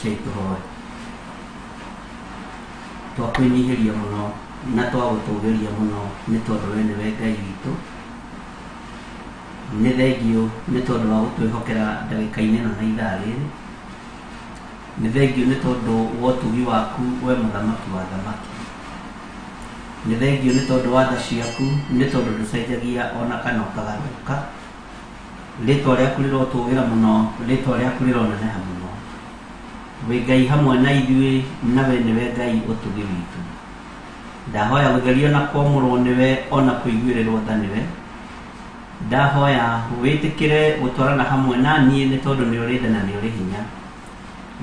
Keituhoe twakwinyihĩria mũno na twagũtũgĩria mũno nĩ tondũ we nĩwe Ngai witũ. Nĩ thengio nĩ tondũ wa gũtwĩhokera ndagĩka-inĩ ĩno na ithaa rĩrĩ. Nĩ thengio nĩ tondũ wa ũtugi waku we mũthamaki wa thamaki. Nĩ thengio nĩ tondũ wa tha ciaku, nĩ tondũ ndũcenjagia ona kana ũkagarũrũka. Rĩtwa rĩaku rĩrotũgĩra mũno, rĩtwa rĩaku rĩroneneha mũno. Wĩ Ngai hamwe na ithuĩ, na we nĩwe Ngai ũtugi witũ. Ndahoya gũtherio na kwamũrwo nĩwe ona kũiguĩrĩrwo tha nĩwe. Ndahoya wĩtĩkĩre gũtwarana hamwe na niĩ nĩ tondũ nĩ ũrĩ tha na nĩ ũrĩ hinya.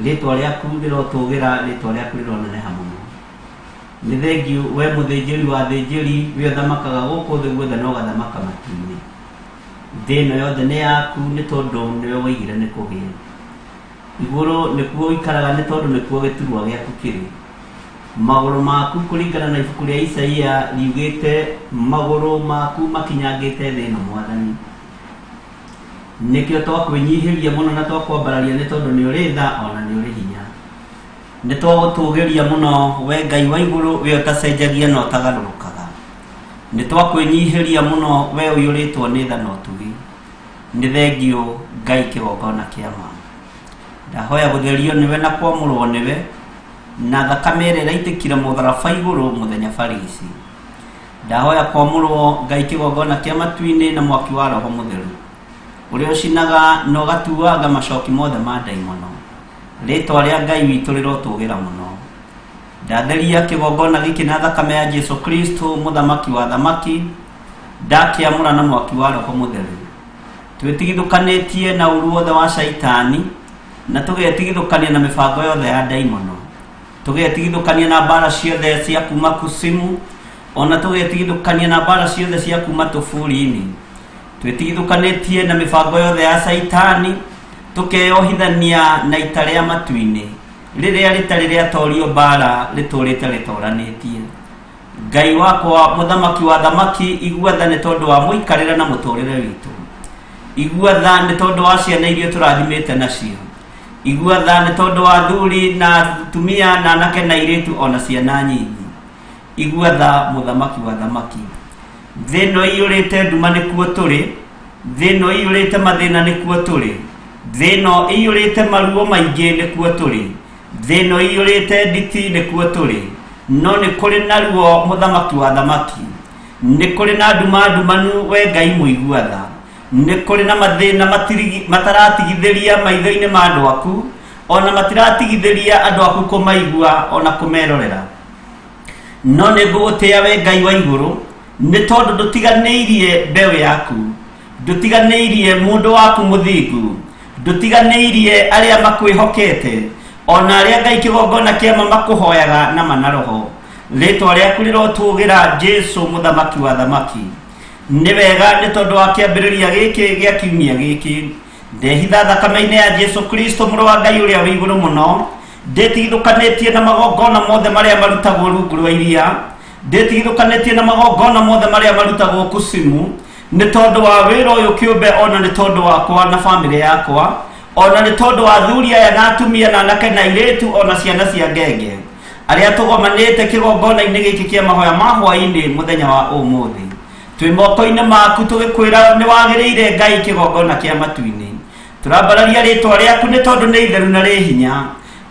Rĩtwa rĩaku rĩrotũgĩra, rĩtwa rĩaku rĩroneneha mũno. Nĩ thengio we mũthĩnjĩri wa thĩnjĩri, we ũthamakaga gũkũ thĩ guothe na ũgathamaka matu-inĩ. Thĩ ĩno yothe nĩ yaku nĩ tondũ nĩwe waigire nĩ kũgĩe. Igũrũ nĩkuo ũikaraga nĩ tondũ nĩkuo gĩturwa gĩaku kĩrĩ. Magũrũ maku kũringana na ibuku rĩa Isaia riugĩte magũrũ maku makinyangĩte thĩ ĩno Mwathani. Nĩkĩo twakwĩnyihĩria mũno na twakwambararia nĩ tondũ nĩ ũrĩ tha ona nĩ ũrĩ hinya. Nĩ twagũtũgĩria mũno we Ngai wa igũrũ, we ũtacenjagia na ũtagarũrũkaga. Nĩ twakwĩnyihĩria mũno we ũiyũrĩtwo nĩ tha na ũtugi. Nĩ thengio Ngai kĩgongona kĩa ma. Ndahoya gũtherio nĩwe na kwamũrwo nĩwe, na thakame ĩrĩa ĩraitĩkire mũtharaba igũrũ mũthenya barici. Ndahoya kwamũrwo Ngai kĩgongona kĩa matu-inĩ na mwaki wa Roho Mũtheru, ũrĩa ũcinaga na ũgatuanga macoki mothe ma ndaimono. Rĩtwa rĩa Ngai witũ rĩrotũgĩra mũno. Ndatheria kĩgongona gĩkĩ na thakame ya Jesu Kristo mũthamaki wa thamaki, ndakĩamũra na mwaki wa Roho Mũtheru. Twĩtigithũkanĩtie na ũru wothe wa Shaitani, na tũgetigithũkania na mĩbango yothe ya ndaimono. Tũgetigithũkania na mbara ciothe cia kuma kusimu, ona tũgetigithũkania na mbara ciothe cia kuma tũbũri-inĩ. Twĩtigithũkanĩtie na mĩbango yothe ya Shaitani, tũkeyohithania na ita rĩa matu-inĩ rĩrĩa rĩtarĩ rĩatorio mbara rĩtũrĩte rĩtoranĩtie. Ngai wakwa mũthamaki wa thamaki, igua tha nĩ tondũ wa mũikarĩre na mũtũrĩre witũ. Igua tha nĩ tondũ wa ciana iria tũrathimĩte nacio. Igua tha nĩ tondũ wa athuri na atumia na anake na airĩtu ona ciana nyingi. Igua tha mũthamaki wa thamaki. Thĩ ĩno ĩiyũrĩte nduma nĩkuo tũrĩ. Thĩ ĩno ĩiyũrĩte mathĩna nĩkuo tũrĩ. Thĩ ĩno ĩiyũrĩte maruo maingĩ nĩkuo tũrĩ. Thĩ ĩno ĩiyũrĩte nditi nĩkuo tũrĩ. No nĩ kũrĩ na ruo mũthamaki wa thamaki. Nĩ kũrĩ na nduma ndumanu we Ngai mũigua tha. Nĩ kũrĩ na mathĩna mataratigithĩria maitho-inĩ ma andũ aku, ona matiratigithĩria andũ aku kũmaigua ona kũmerorera. No nĩ ngũgũtĩĩa we Ngai wa igũrũ, nĩ tondũ ndũtiganĩirie mbeũ yaku, ndũtiganĩirie mũndũ waku mũthingu, ndũtiganĩirie arĩa makwĩhokete, ona arĩa Ngai kĩgongona kĩama makũhoyaga na manaroho. Rĩtwa rĩaku rĩrotũgĩra Jesu mũthamaki wa thamaki. Nĩ wega nĩ tondũ wa kĩambĩrĩria gĩkĩ gĩa kiumia gĩkĩ. Ndehitha thakame-inĩ ya Jesu Kristo mũrũ wa Ngai ũrĩa wĩ igũrũ mũno. Ndĩtigithũkanĩtie na magongona mothe marĩa marutagwo rungu rwa iria. Ndĩtigithũkanĩtie na magongona mothe marĩa marutagwo kusimu, nĩ tondũ wa wĩra ũyũ kĩũmbe, ona nĩ tondũ wakwa na bamĩrĩ yakwa, ona nĩ tondũ wa athuri aya na atumia na anake na airĩtu ona ciana cia ngenge arĩa tũgomanĩte kĩgongona-inĩ gĩkĩ kĩa mahoya ma hwainĩ mũthenya wa ũmũthĩ. Twĩ moko-inĩ maku tũgĩkwĩra nĩ wagĩrĩire Ngai kĩgongona kĩa matu-inĩ. Tũrambararia rĩtwa rĩaku nĩ tondũ nĩ itheru na rĩ hinya.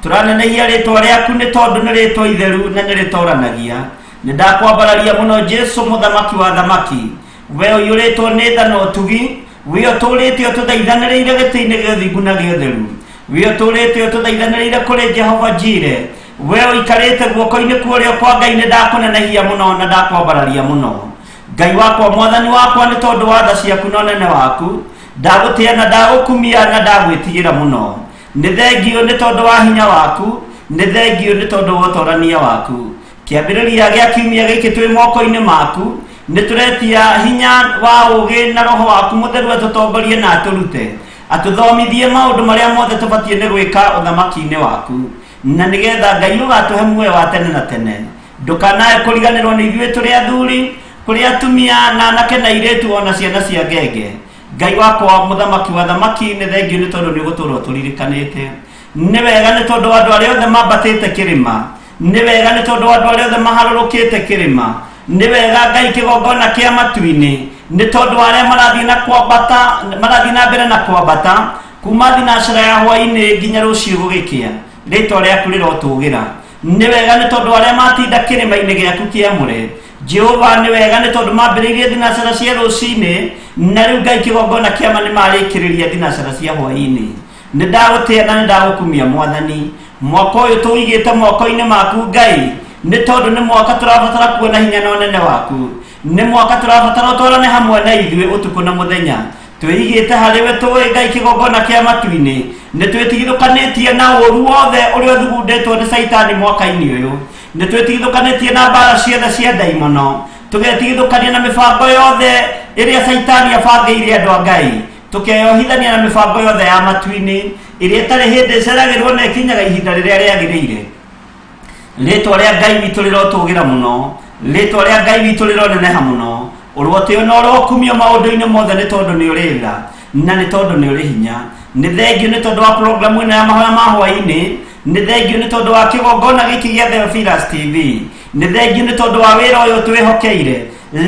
Tũranenehia rĩtwa rĩaku nĩ tondũ nĩ rĩtwa itheru na nĩ rĩtoranagia. Nĩ ndakwambararia mũno Jesu mũthamaki wa thamaki, we ũiyũrĩtwo nĩ tha na ũtugi, we ũtũrĩte ũtũthaithanĩrĩire gĩtĩ-inĩ gĩa ũthingu na gĩa ũtheru, we ũtũrĩte ũtũthaithanĩrĩire kũrĩ Jehova Jire, we ũikarĩte guoko-inĩ kuorĩo kwa Ngai. Nĩ ndakũnenehia mũno na ndakwambararia mũno Ngai wakwa, Mwathani wakwa, nĩ tondũ wa tha ciaku na ũnene waku. Ndagũtĩĩa na ndagũkumia na ndagwĩtigĩra mũno. Nĩ thengio nĩ tondũ wa hinya waku, nĩ thengio nĩ tondũ wa ũtorania waku. Kĩambĩrĩria gĩa kiumia gĩkĩ twĩ moko-inĩ maku. Nĩ tũretia hinya wa ũgĩ na Roho waku Mũtheru atũtongorie na atũrute, atũthomithie maũndũ marĩa mothe tũbatiĩ nĩ gwĩka ũthamaki-inĩ waku, na nĩgetha Ngai ũgatũhe muoyo wa tene na tene. Ndũkanae kũriganĩrwo nĩ ithuĩ tũrĩ athuri, kũrĩ atumia na anake na airĩtu ona ciana cia ngenge. Ngai wakwa mũthamaki wa thamaki, nĩ thengio nĩ tondũ nĩ ũgũtũũra ũtũririkanĩte. nĩ wega nĩ tondũ andũ arĩa othe mambatĩte kĩrĩma, nĩ wega nĩ tondũ andũ arĩa othe maharũrũkĩte kĩrĩma, nĩ wega Ngai kĩgongona kĩa matu-inĩ nĩ tondũ arĩa marathiĩ na mbere na kwambata kuma thinacara ya hwainĩ nginya rũciũ gũgĩkĩa, rĩtwa rĩaku rĩrotũgĩra. Nĩ wega nĩ tondũ arĩa matinda kĩrĩma-inĩ gĩaku kĩamũre, Jehova nĩ wega nĩ tondũ mambĩrĩirie thinacara cia rũcinĩ, na rĩu Ngai kĩgongona kĩama nĩ marĩkĩrĩria thinacara cia hwainĩ. Nĩ ndagũtĩa na nĩ ndagũkumia Mwathani, mwaka ũyũ tũwĩigĩte moko-inĩ maku Ngai, nĩ tondũ nĩ mwaka tũrabatara kuona hinya na ũnene waku, nĩ mwaka tũrabatara ũtwarane hamwe na ithuĩ ũtukũ na mũthenya. Twĩigĩte harĩwe tũĩ Ngai kĩgongona kĩa matu-inĩ, nĩ twĩtigithũkanĩtie na ũru wothe ũrĩa ũthugundĩtwo nĩ Saitani mwaka-inĩ ũyũ, nĩ twĩtigithũkanĩtie na mbara ciothe cia ndaimono, tũgetigithũkania na mĩbango yothe ĩrĩa Saitani abangĩire andũ a Ngai, tũkeyohithania na mĩbango yothe ya matu-inĩ ĩrĩa ĩtarĩ hĩndĩ ĩceragĩrwo na ĩkinyaga ihinda rĩrĩa rĩagĩrĩire. Rĩtwa rĩa Ngai witũ rĩrotũgĩra mũno, rĩtwa rĩa Ngai witũ rĩroneneha mũno, ũrotĩo na ũrokumio maũndũ-inĩ mothe nĩ tondũ nĩ ũrĩ tha na nĩ tondũ nĩ ũrĩ hinya. Nĩ thengio nĩ tondũ wa program ĩno ya mahoya ma hwainĩ, nĩ thengio nĩ tondũ wa kĩgongona gĩkĩ gĩa Theophilus TV, nĩ thengio nĩ tondũ wa wĩra ũyũ twĩhokeire.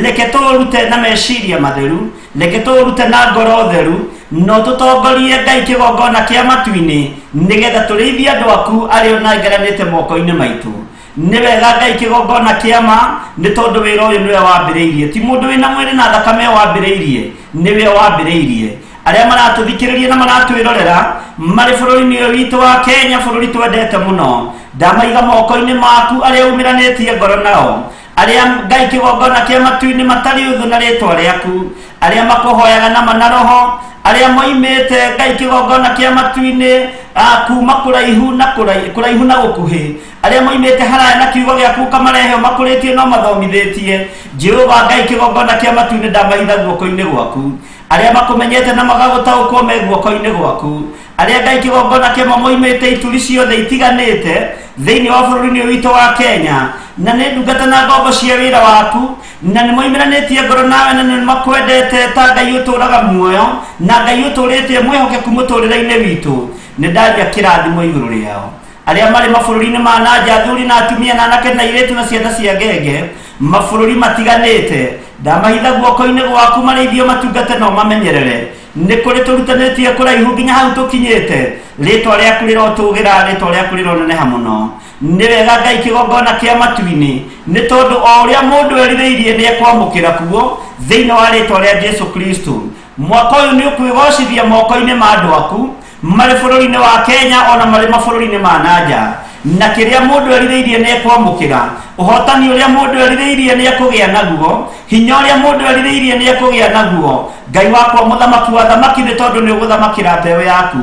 Reke tũrute na meciria matheru, reke tũrute na ngoro theru, no tũtongorie Ngai kĩgongona kĩa matu-inĩ nĩgetha tũrĩithie andũ aku arĩa ũnengeranĩte moko-inĩ maitũ. Nĩ wega Ngai kĩgongona kĩama nĩ tondũ wĩra ũyũ nĩwe wambĩrĩirie, ti mũndũ wĩna mwĩrĩ na thakame wambĩrĩirie, nĩwe wambĩrĩirie. Arĩa maratũthikĩrĩria na maratwĩrorera marĩ bũrũri-inĩ ũyũ witũ wa Kenya, bũrũri twendete mũno, ndamaiga moko-inĩ maku arĩa umĩranĩtie ngoro nao, arĩa Ngai kĩgongona kĩa matu-inĩ matarĩ ũthũ na rĩtwa rĩaku, arĩa makũhoyaga na manaroho, arĩa moimĩte Ngai kĩgongona kĩa matu-inĩ kuma kũraihu na gũkuhĩ, arĩa moimĩte haraya na kiugo gĩaku ũkamarehe makũrĩtie no mathomithĩtie. Jehova Ngai kĩgongona kĩa matu-inĩ ndamahitha guoko-inĩ gwaku, arĩa makũmenyete na magagũtaũkwo me guoko-inĩ gwaku, arĩa Ngai kĩgongona kĩama moimĩte ituri ciothe itiganĩte thĩinĩ wa bũrũri-inĩ witũ wa Kenya, na nĩ ndungata na ngombo cia wĩra waku, na nĩ moimĩranĩtie ngoro nawe na nĩ makwendete ta Ngai ũtũraga muoyo na Ngai ũtũrĩtie mwĩhokeku mũtũrĩre-inĩ witũ. Nĩ ndaria kĩrathimo igũrũ rĩao arĩa marĩ mabũrũri-inĩ ma nanja, athuri na atumia na anake na airĩtu na ciana cia ngenge, mabũrũri matiganĩte, ndamahitha guoko-inĩ gwaku marĩithio matungate no mamenyerere. Nĩ kũrĩ tũrutanĩtie kũraihu nginya hau tũkinyĩte, rĩtwa rĩaku rĩrotũgĩra, rĩtwa rĩaku rĩroneneha mũno. Nĩ wega Ngai kĩgongona kĩa matu-inĩ nĩ tondũ o ũrĩa mũndũ erirĩirie nĩ ekwamũkĩra kuo thĩinĩ wa rĩtwa rĩa Jesu Kristo. Mwaka ũyũ nĩ ũkwĩgocithia moko-inĩ ma andũ aku marĩ bũrũri-inĩ wa Kenya ona marĩ mabũrũri-inĩ ma nanja, na kĩrĩa mũndũ erirĩirie nĩ ekwamũkĩra, ũhotani ũrĩa mũndũ erirĩirie nĩ ekũgĩa naguo, hinya ũrĩa mũndũ erirĩirie nĩ ekũgĩa naguo. Ngai wakwa mũthamaki wa thamaki nĩ tondũ nĩ ũgũthamakĩra mbeũ yaku.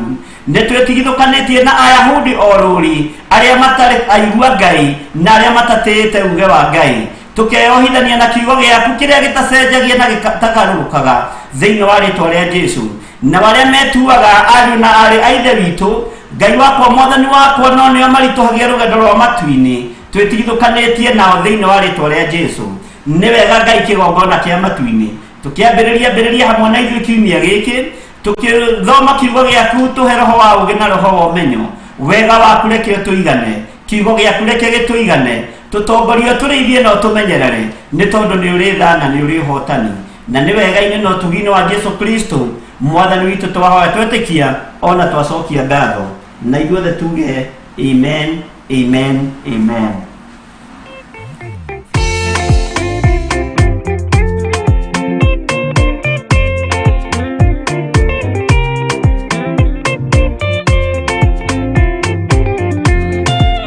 Nĩ twĩtigithũkanĩtie na Ayahudi orũri arĩa matarĩ aigua Ngai na arĩa matatĩĩte uge wa Ngai, tũkeyohithania na kiugo gĩaku kĩrĩa gĩtacenjagia na gĩtagarũrũkaga thĩinĩ wa rĩtwa rĩa Jesu. Na arĩa metuaga ariũ na arĩ a ithe witũ, Ngai wakwa Mwathani wakwa no nĩo maritũhagia rũgendo rwa matu-inĩ, twĩtigithũkanĩtie nao thĩinĩ wa rĩtwa rĩa Jesu. Nĩ wega Ngai kĩgongona kĩa matu-inĩ tũkĩambĩrĩria hamwe na ithuĩ kiumia gĩkĩ, tũkĩthoma kiugo gĩaku, tũhe roho wa ũgĩ na roho wa ũmenyo. Wega waku reke ũtũigane, kiugo gĩaku reke gĩtũigane, tũtongorie tũrĩithie na ũtũmenyerere, nĩ tondũ nĩ ũrĩ tha na nĩ ũrĩ ũhotani, na nĩ wega-inĩ na ũtugi-inĩ wa Jesu Kristo Mwathani witũ twahoya twetĩkia ona twacokia ngatho, na ithuothe tuge amen, amen, amen.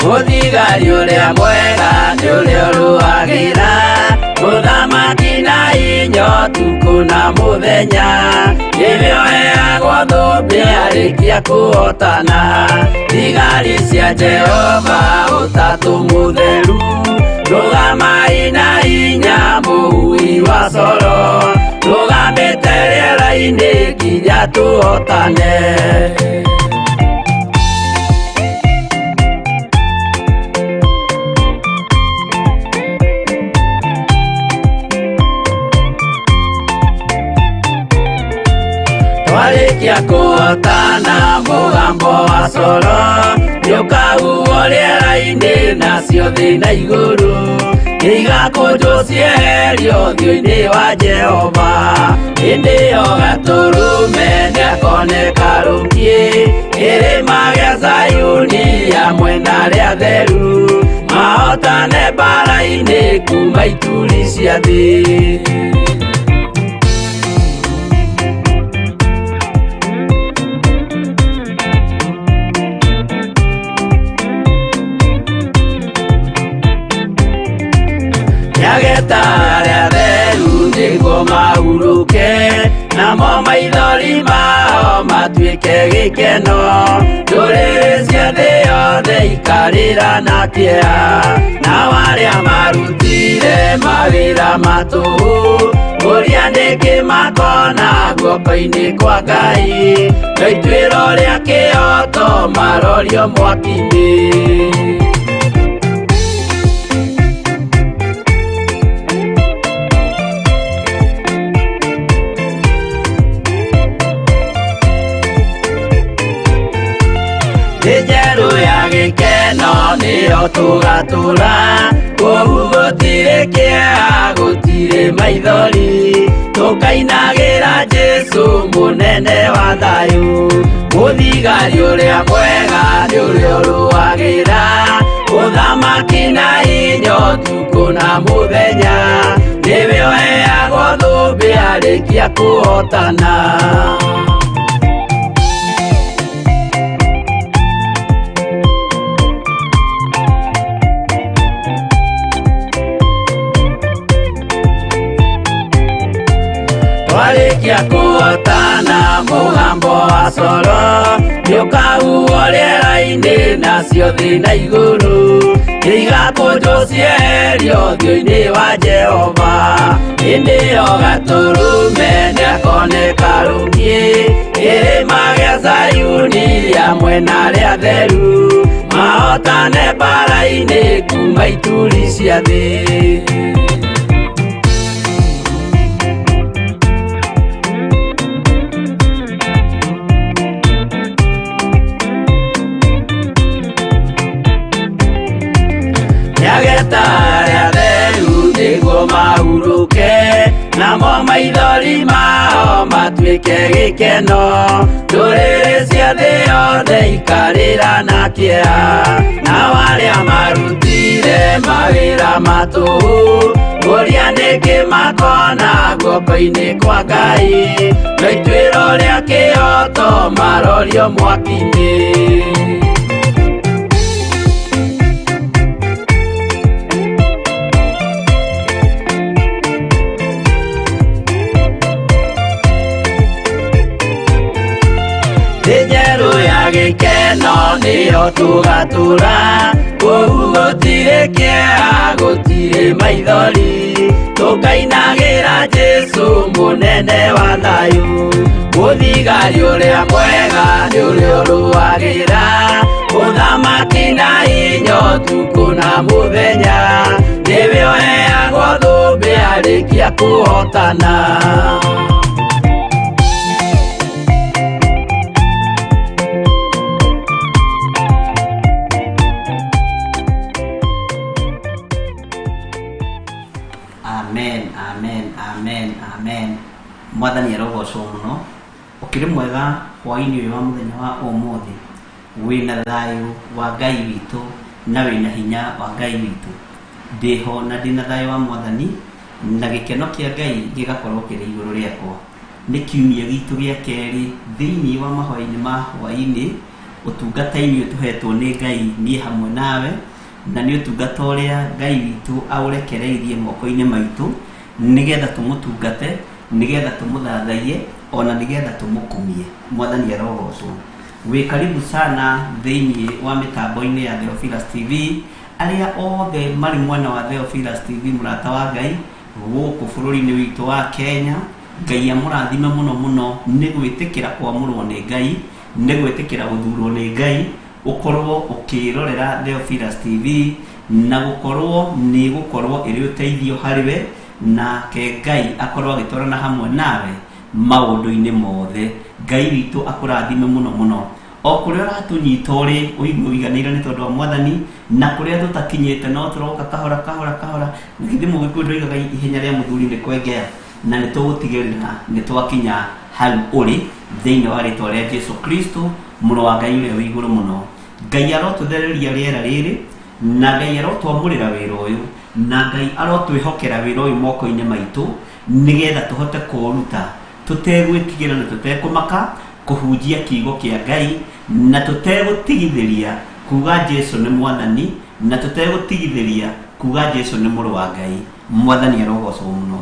Ũthigari ũrĩa mwega nĩ ũrĩa ũrũagĩra ũthamaki na hinya ũtukũ na mũthenya, nĩwe ũheagwo thũmbĩ arĩkia kũhotana. Thigari cia Jehova ũtatũ mũtheru, rũgamai na hinya mũui wa coro, rũgamĩte rĩera-inĩ nginya tũhotane. Twarĩkia kũhotana mũgambo wa coro, mbara-inĩ nacio thĩ na igũrũ igakũnjwo cieherio ũthiũ-inĩ wa Jehova. Hĩndĩ ĩyo Gatũrũme nĩakoneka rũngiĩ kĩrĩma gĩa Zayuni hamwe na arĩa atheru mahotane mbara-inĩ kuma ituri cia thĩ. Nĩageta arĩa atheru nĩguo mahurũke, namo maithori mao matuĩke gĩkeno. Ndũrĩrĩ cia thĩ yothe ikarĩra na kĩeha, nao arĩa marutire mawĩra matũhũ ũrĩa nĩngĩ makona guoko-inĩ kwa Ngai. Na ituĩro rĩa kĩoto marorio mwaki-inĩ. Njerũ ya gĩkeno nĩyo tũgatũra, kũu gũtirĩ kĩeha gũtirĩ maithori, tũkainagĩra Jesũ mũnene wa thayũ. Mũthigari ũrĩa mwega nĩ ũrĩa ũrũagĩra ũthamaki na hinya ũtukũ na mũthenya, nĩwe ũheagwo thũmbĩ arĩkia kũhotana. Warĩkia kũhotana mũgambo wa coro nĩũkahuhwo rĩera-inĩ nacio thĩ na igũrũ igakũnjwo cieherio ũthiũ-inĩ wa Jehova. Hĩndĩ ĩyo Gatũrũme nĩakoneka rũngiĩ kĩrĩma gĩa Zayuni hamwe na arĩa atheru mahotane mbara-inĩ kuma ituri cia thĩ. Nĩageta arĩa atheru nĩguo mahurũke, namo maithori mao matuĩke gĩkeno. Ndũrĩrĩ cia thĩ yothe ikarĩra na kĩeha, nao arĩa marutire mawĩra matũhũ ũrĩa nĩngĩ makona guoko-inĩ kwa Ngai. Na ituĩro rĩa kĩoto marorio mwaki-inĩ. Njerũ ya gĩkeno nĩyo tũgatũra, kũu gũtirĩ kĩeha gũtirĩ maithori, tũkainagĩra Jesũ mũnene wa thayũ. Mũthigari ũrĩa mwega nĩ ũrĩa ũrũagĩra ũthamaki na hinya ũtukũ na mũthenya, nĩwe ũheagwo thũmbĩ arĩkia kũhotana. Amen, amen, amen, amen. Mwathani arogocwo mũno. Ũkĩrĩ mwega hwainĩ ũyũ wa mũthenya wa ũmũthĩ, wĩna thayũ wa Ngai witũ na wĩna hinya wa Ngai witũ. Ndĩho na ndĩna thayũ wa Mwathani, na gĩkeno kĩa Ngai gĩgakorwo kĩrĩ igũrũ rĩakwa. Nĩ kiumia gitũ gĩa kerĩ thĩinĩ wa mahoya-inĩ ma hwainĩ, ũtungata-inĩ ũtũhetwo nĩ Ngai niĩ hamwe nawe, na nĩ ũtungata ũrĩa Ngai witũ aũrekereirie moko-inĩ maitũ nĩgetha tũmũtungate, nĩgetha tũmũthathaiye, ona nĩgetha tũmũkumie. Mwathani arogocwo. Wĩ karibu sana thĩinĩ wa mĩtambo-inĩ ya Theophilus TV, arĩa othe marĩ mwena wa Theophilus TV mũrata wa Ngai gũkũ bũrũri-inĩ witũ wa Kenya. Ngai amũrathime mũno mũno nĩ gwĩtĩkĩra kwamũrwo nĩ Ngai, nĩ gwĩtĩkĩra gũthurwo nĩ Ngai, ukorwo ukirorera Theophilus TV na gukorwo ni gukorwo iri uteithio hariwe na ke Ngai akorwo agitwarana hamwe nawe maundu-ini mothe. Ngai witu akurathime muno muno. o kuria ratunyita uri uigwe uiganire ni tondu wa mwathani na kuria tutakinyite no turoka kahora kahora kahora nikithi mugikundi oigaga ihenya ria muthuri ni kwengea na nitugutigirira nitwakinya hau uri thiini wa ritwa ria Jesu Kristo muru wa Ngai uria wi iguru muno. Ngai arotuthereria riera riri na Ngai arotwamurira wira uyu na Ngai arotwihokera wira uyu moko-ini maitu nigetha tuhote kuruta tutegwitigira na tutekumaka kuhunjia kiugo kia Ngai na tutegũtigithĩria kuga Jesu nĩ mwathani na tutegũtigithĩria kuga Jesu nĩ mũrũ wa Ngai. Mwathani arogocwo mũno.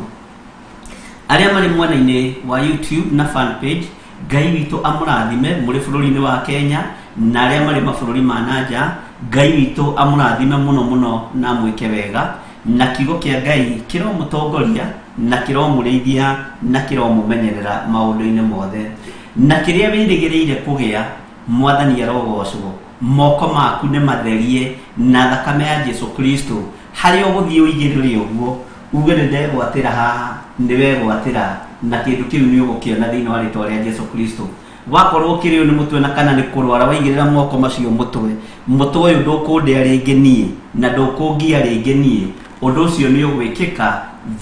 Arĩa marĩ mwena-inĩ wa YouTube na fan page, Ngai witũ amũrathime mũrĩ bũrũri-inĩ wa Kenya na arĩa marĩ mabũrũri ma nanja, Ngai witũ amũrathime mũno mũno na mwĩke wega na kiugo kia Ngai kĩromũtongoria na kĩromũrĩithia na kĩromũmenyerera maũndũ-inĩ mothe na kĩrĩa wĩrĩgĩrĩire kũgĩa. Mwathani arogocwo. Moko maku nĩ matherie na thakame ya Jesu Kristo harĩa ũgũthiĩ ũigĩrĩre ũguo uge nĩ ndegwatĩra haha nĩ wegwatĩra na kĩndũ kĩu nĩ ũgũkĩona thĩinĩ wa rĩtwa rĩa Jesu Kristo. Wakorwo ũkĩrĩo nĩ mũtwe na kana nĩ kũrwara waigĩrĩra moko macio mũtwe ũyũ ndũkũndĩa rĩngĩ niĩ na ndũkũngia rĩngĩ niĩ, ũndũ ũcio nĩ ũgwĩkĩka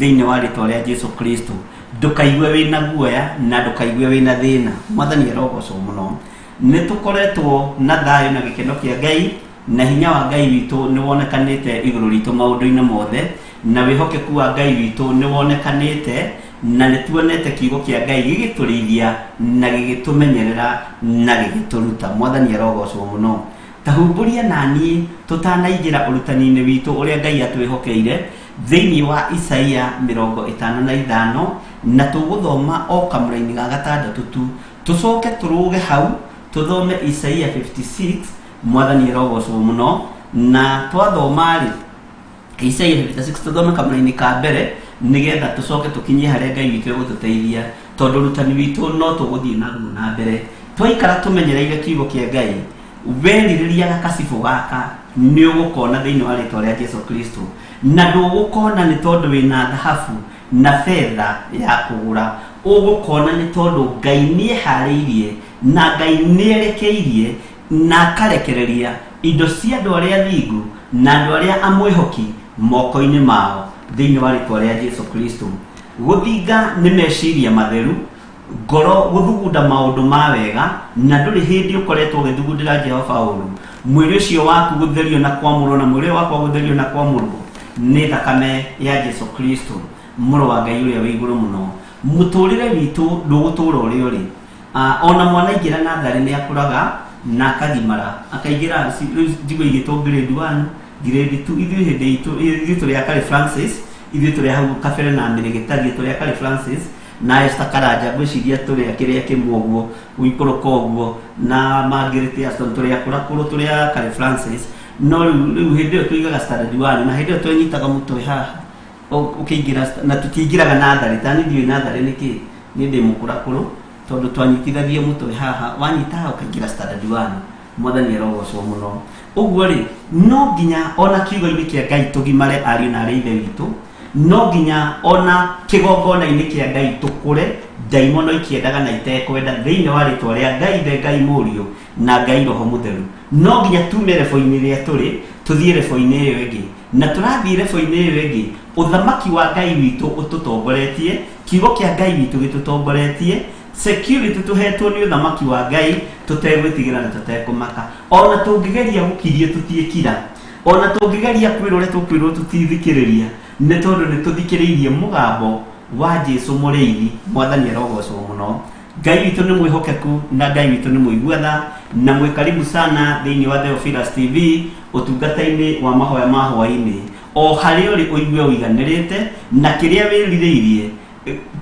thĩinĩ wa rĩtwa rĩa Jesu Kristo. Ndũkaigue wĩna guoya na ndũkaigue wĩna thĩna. Mwathani arogocwo mũno. Nĩtũkoretwo na thayũ na gĩkeno kĩa Ngai na hinya wa Ngai witũ nĩ wonekanĩte igũrũ ritũ maũndũ-inĩ mothe na wĩhokeku wa Ngai witũ nĩ wonekanĩte na nĩtuonete kiugo kĩa Ngai gĩgĩtũrĩithia na gĩgĩtũmenyerera na gĩgĩtũruta. Mwathani arogocwo mũno. Tahumburia naniĩ tũtanaingĩra ũrutani-inĩ witũ ũrĩa Ngai atwĩhokeire thĩinĩ wa Isaia 55 na tũgũthoma o kamũra-inĩ ga 6 tu. Tũcoke tũrũge hau tuthome Isaia 56. Mwathani arogocwo mũno. Na twathoma rĩ Isaia 56 tuthome kamũra-inĩ ka mbere nigetha tũcoke tũkinyie harĩa Ngai witũ egũtũteithia tondũ ũrutani witũ no tũgũthiĩ naguo na mbere. Twaikara tũmenyereire kiugo kĩa Ngai werirĩria gakacibu gaka nĩ ũgũkona thĩinĩ wa rĩtwa rĩa Jesu Kristo na ndũgũkona nĩ tondũ wĩna thahabu na fedha ya kũgũra. Ũgũkona nĩ tondũ Ngai nĩeharĩirie na Ngai nĩerekeirie na akarekereria indo cia andũ arĩa thingu na andũ arĩa amwĩhoki moko-inĩ mao thĩinĩ wa rĩtwa rĩa Jesu Kristo. Gũthinga nĩ meciria matheru, ngoro gũthugunda maũndũ ma wega na ndũrĩ hĩndĩ ũkoretwo ũgĩthugundĩra Jehova ũru. Mwĩrĩ ũcio waku gũtherio na kwamũrwo na mwĩrĩ wakwa gũtherio na kwamũrwo nĩ thakame ya Jesu Kristo mũrũ wa Ngai ũrĩa wĩ igũrũ mũno. Mũtũrĩre witũ ndũgũtũra ũrĩa ũrĩ. Ona mwana aingĩra natharĩ nĩ akũraga na akagimara akaingĩra njigũ igĩtwo grade 1 grade 2 ithuĩ hĩndĩ itũ tũrĩ akarĩ Francis ithuĩ tũrĩ hau kabere na mbere gĩtagĩ tũrĩ akarĩ Francis na Esther Karanja gwĩciria tũrĩ kĩrĩa kĩmwe ũguo gũikũrũka ũguo na Margaret Aston tũrĩ akũrakũrũ tũrĩ akarĩ Francis. No rĩu hĩndĩ ĩyo tũigaga standard 1 na hĩndĩ ĩyo twenyitaga mũtwe haha ũkĩingĩra na tũtiingĩraga natharĩ ta nithiĩ natharĩ nĩkĩ nĩ ndĩ mũkũrakũrũ tondũ twanyitithagia mũtwe haha wanyita haha ũkaingĩra standard 1. Mwathani arogocwo mũno. Ũguo rĩ no nginya ona kiugo-inĩ kĩa Ngai tũgimare ariũ na arĩa ithe witũ, no nginya ona kĩgongona-inĩ kĩa Ngai tũkũre ndaimono ikĩendaga na itekwenda thĩinĩ wa rĩtwa rĩa Ngai ithe Ngai mũriũ na Ngai roho mũtheru. No nginya tume rebo-inĩ rĩa tũrĩ tũthiĩ rebo-inĩ ĩyo ĩngĩ na tũrathiĩ rebo-inĩ ĩyo ĩngĩ ũthamaki wa Ngai witũ ũtũtongoretie, kiugo kĩa Ngai witũ gĩtũtongoretie, security tuhetwo nĩ ũthamaki wa Ngai tutegwĩtigĩra na tutekũmaka. Ona tũngĩgeria gũkiria tũtiĩkira, ona tũngĩgeria kwĩrwo ũrĩa tũkwĩrwo tũtithikĩrĩria nĩ tondũ nĩ tũthikĩrĩirie mũgambo wa Jesu mũrĩithi. Mwathani arogocwo mũno. Ngai witũ nĩ mwĩhokeku na Ngai witũ nĩ mũiguatha na mwĩ karibu sana thĩinĩ wa Theophilus TV ũtungata-inĩ wa mahoya ma Hwaini. O harĩa ũrĩ ũigue ũiganĩrĩte na kĩrĩa wĩrirĩirie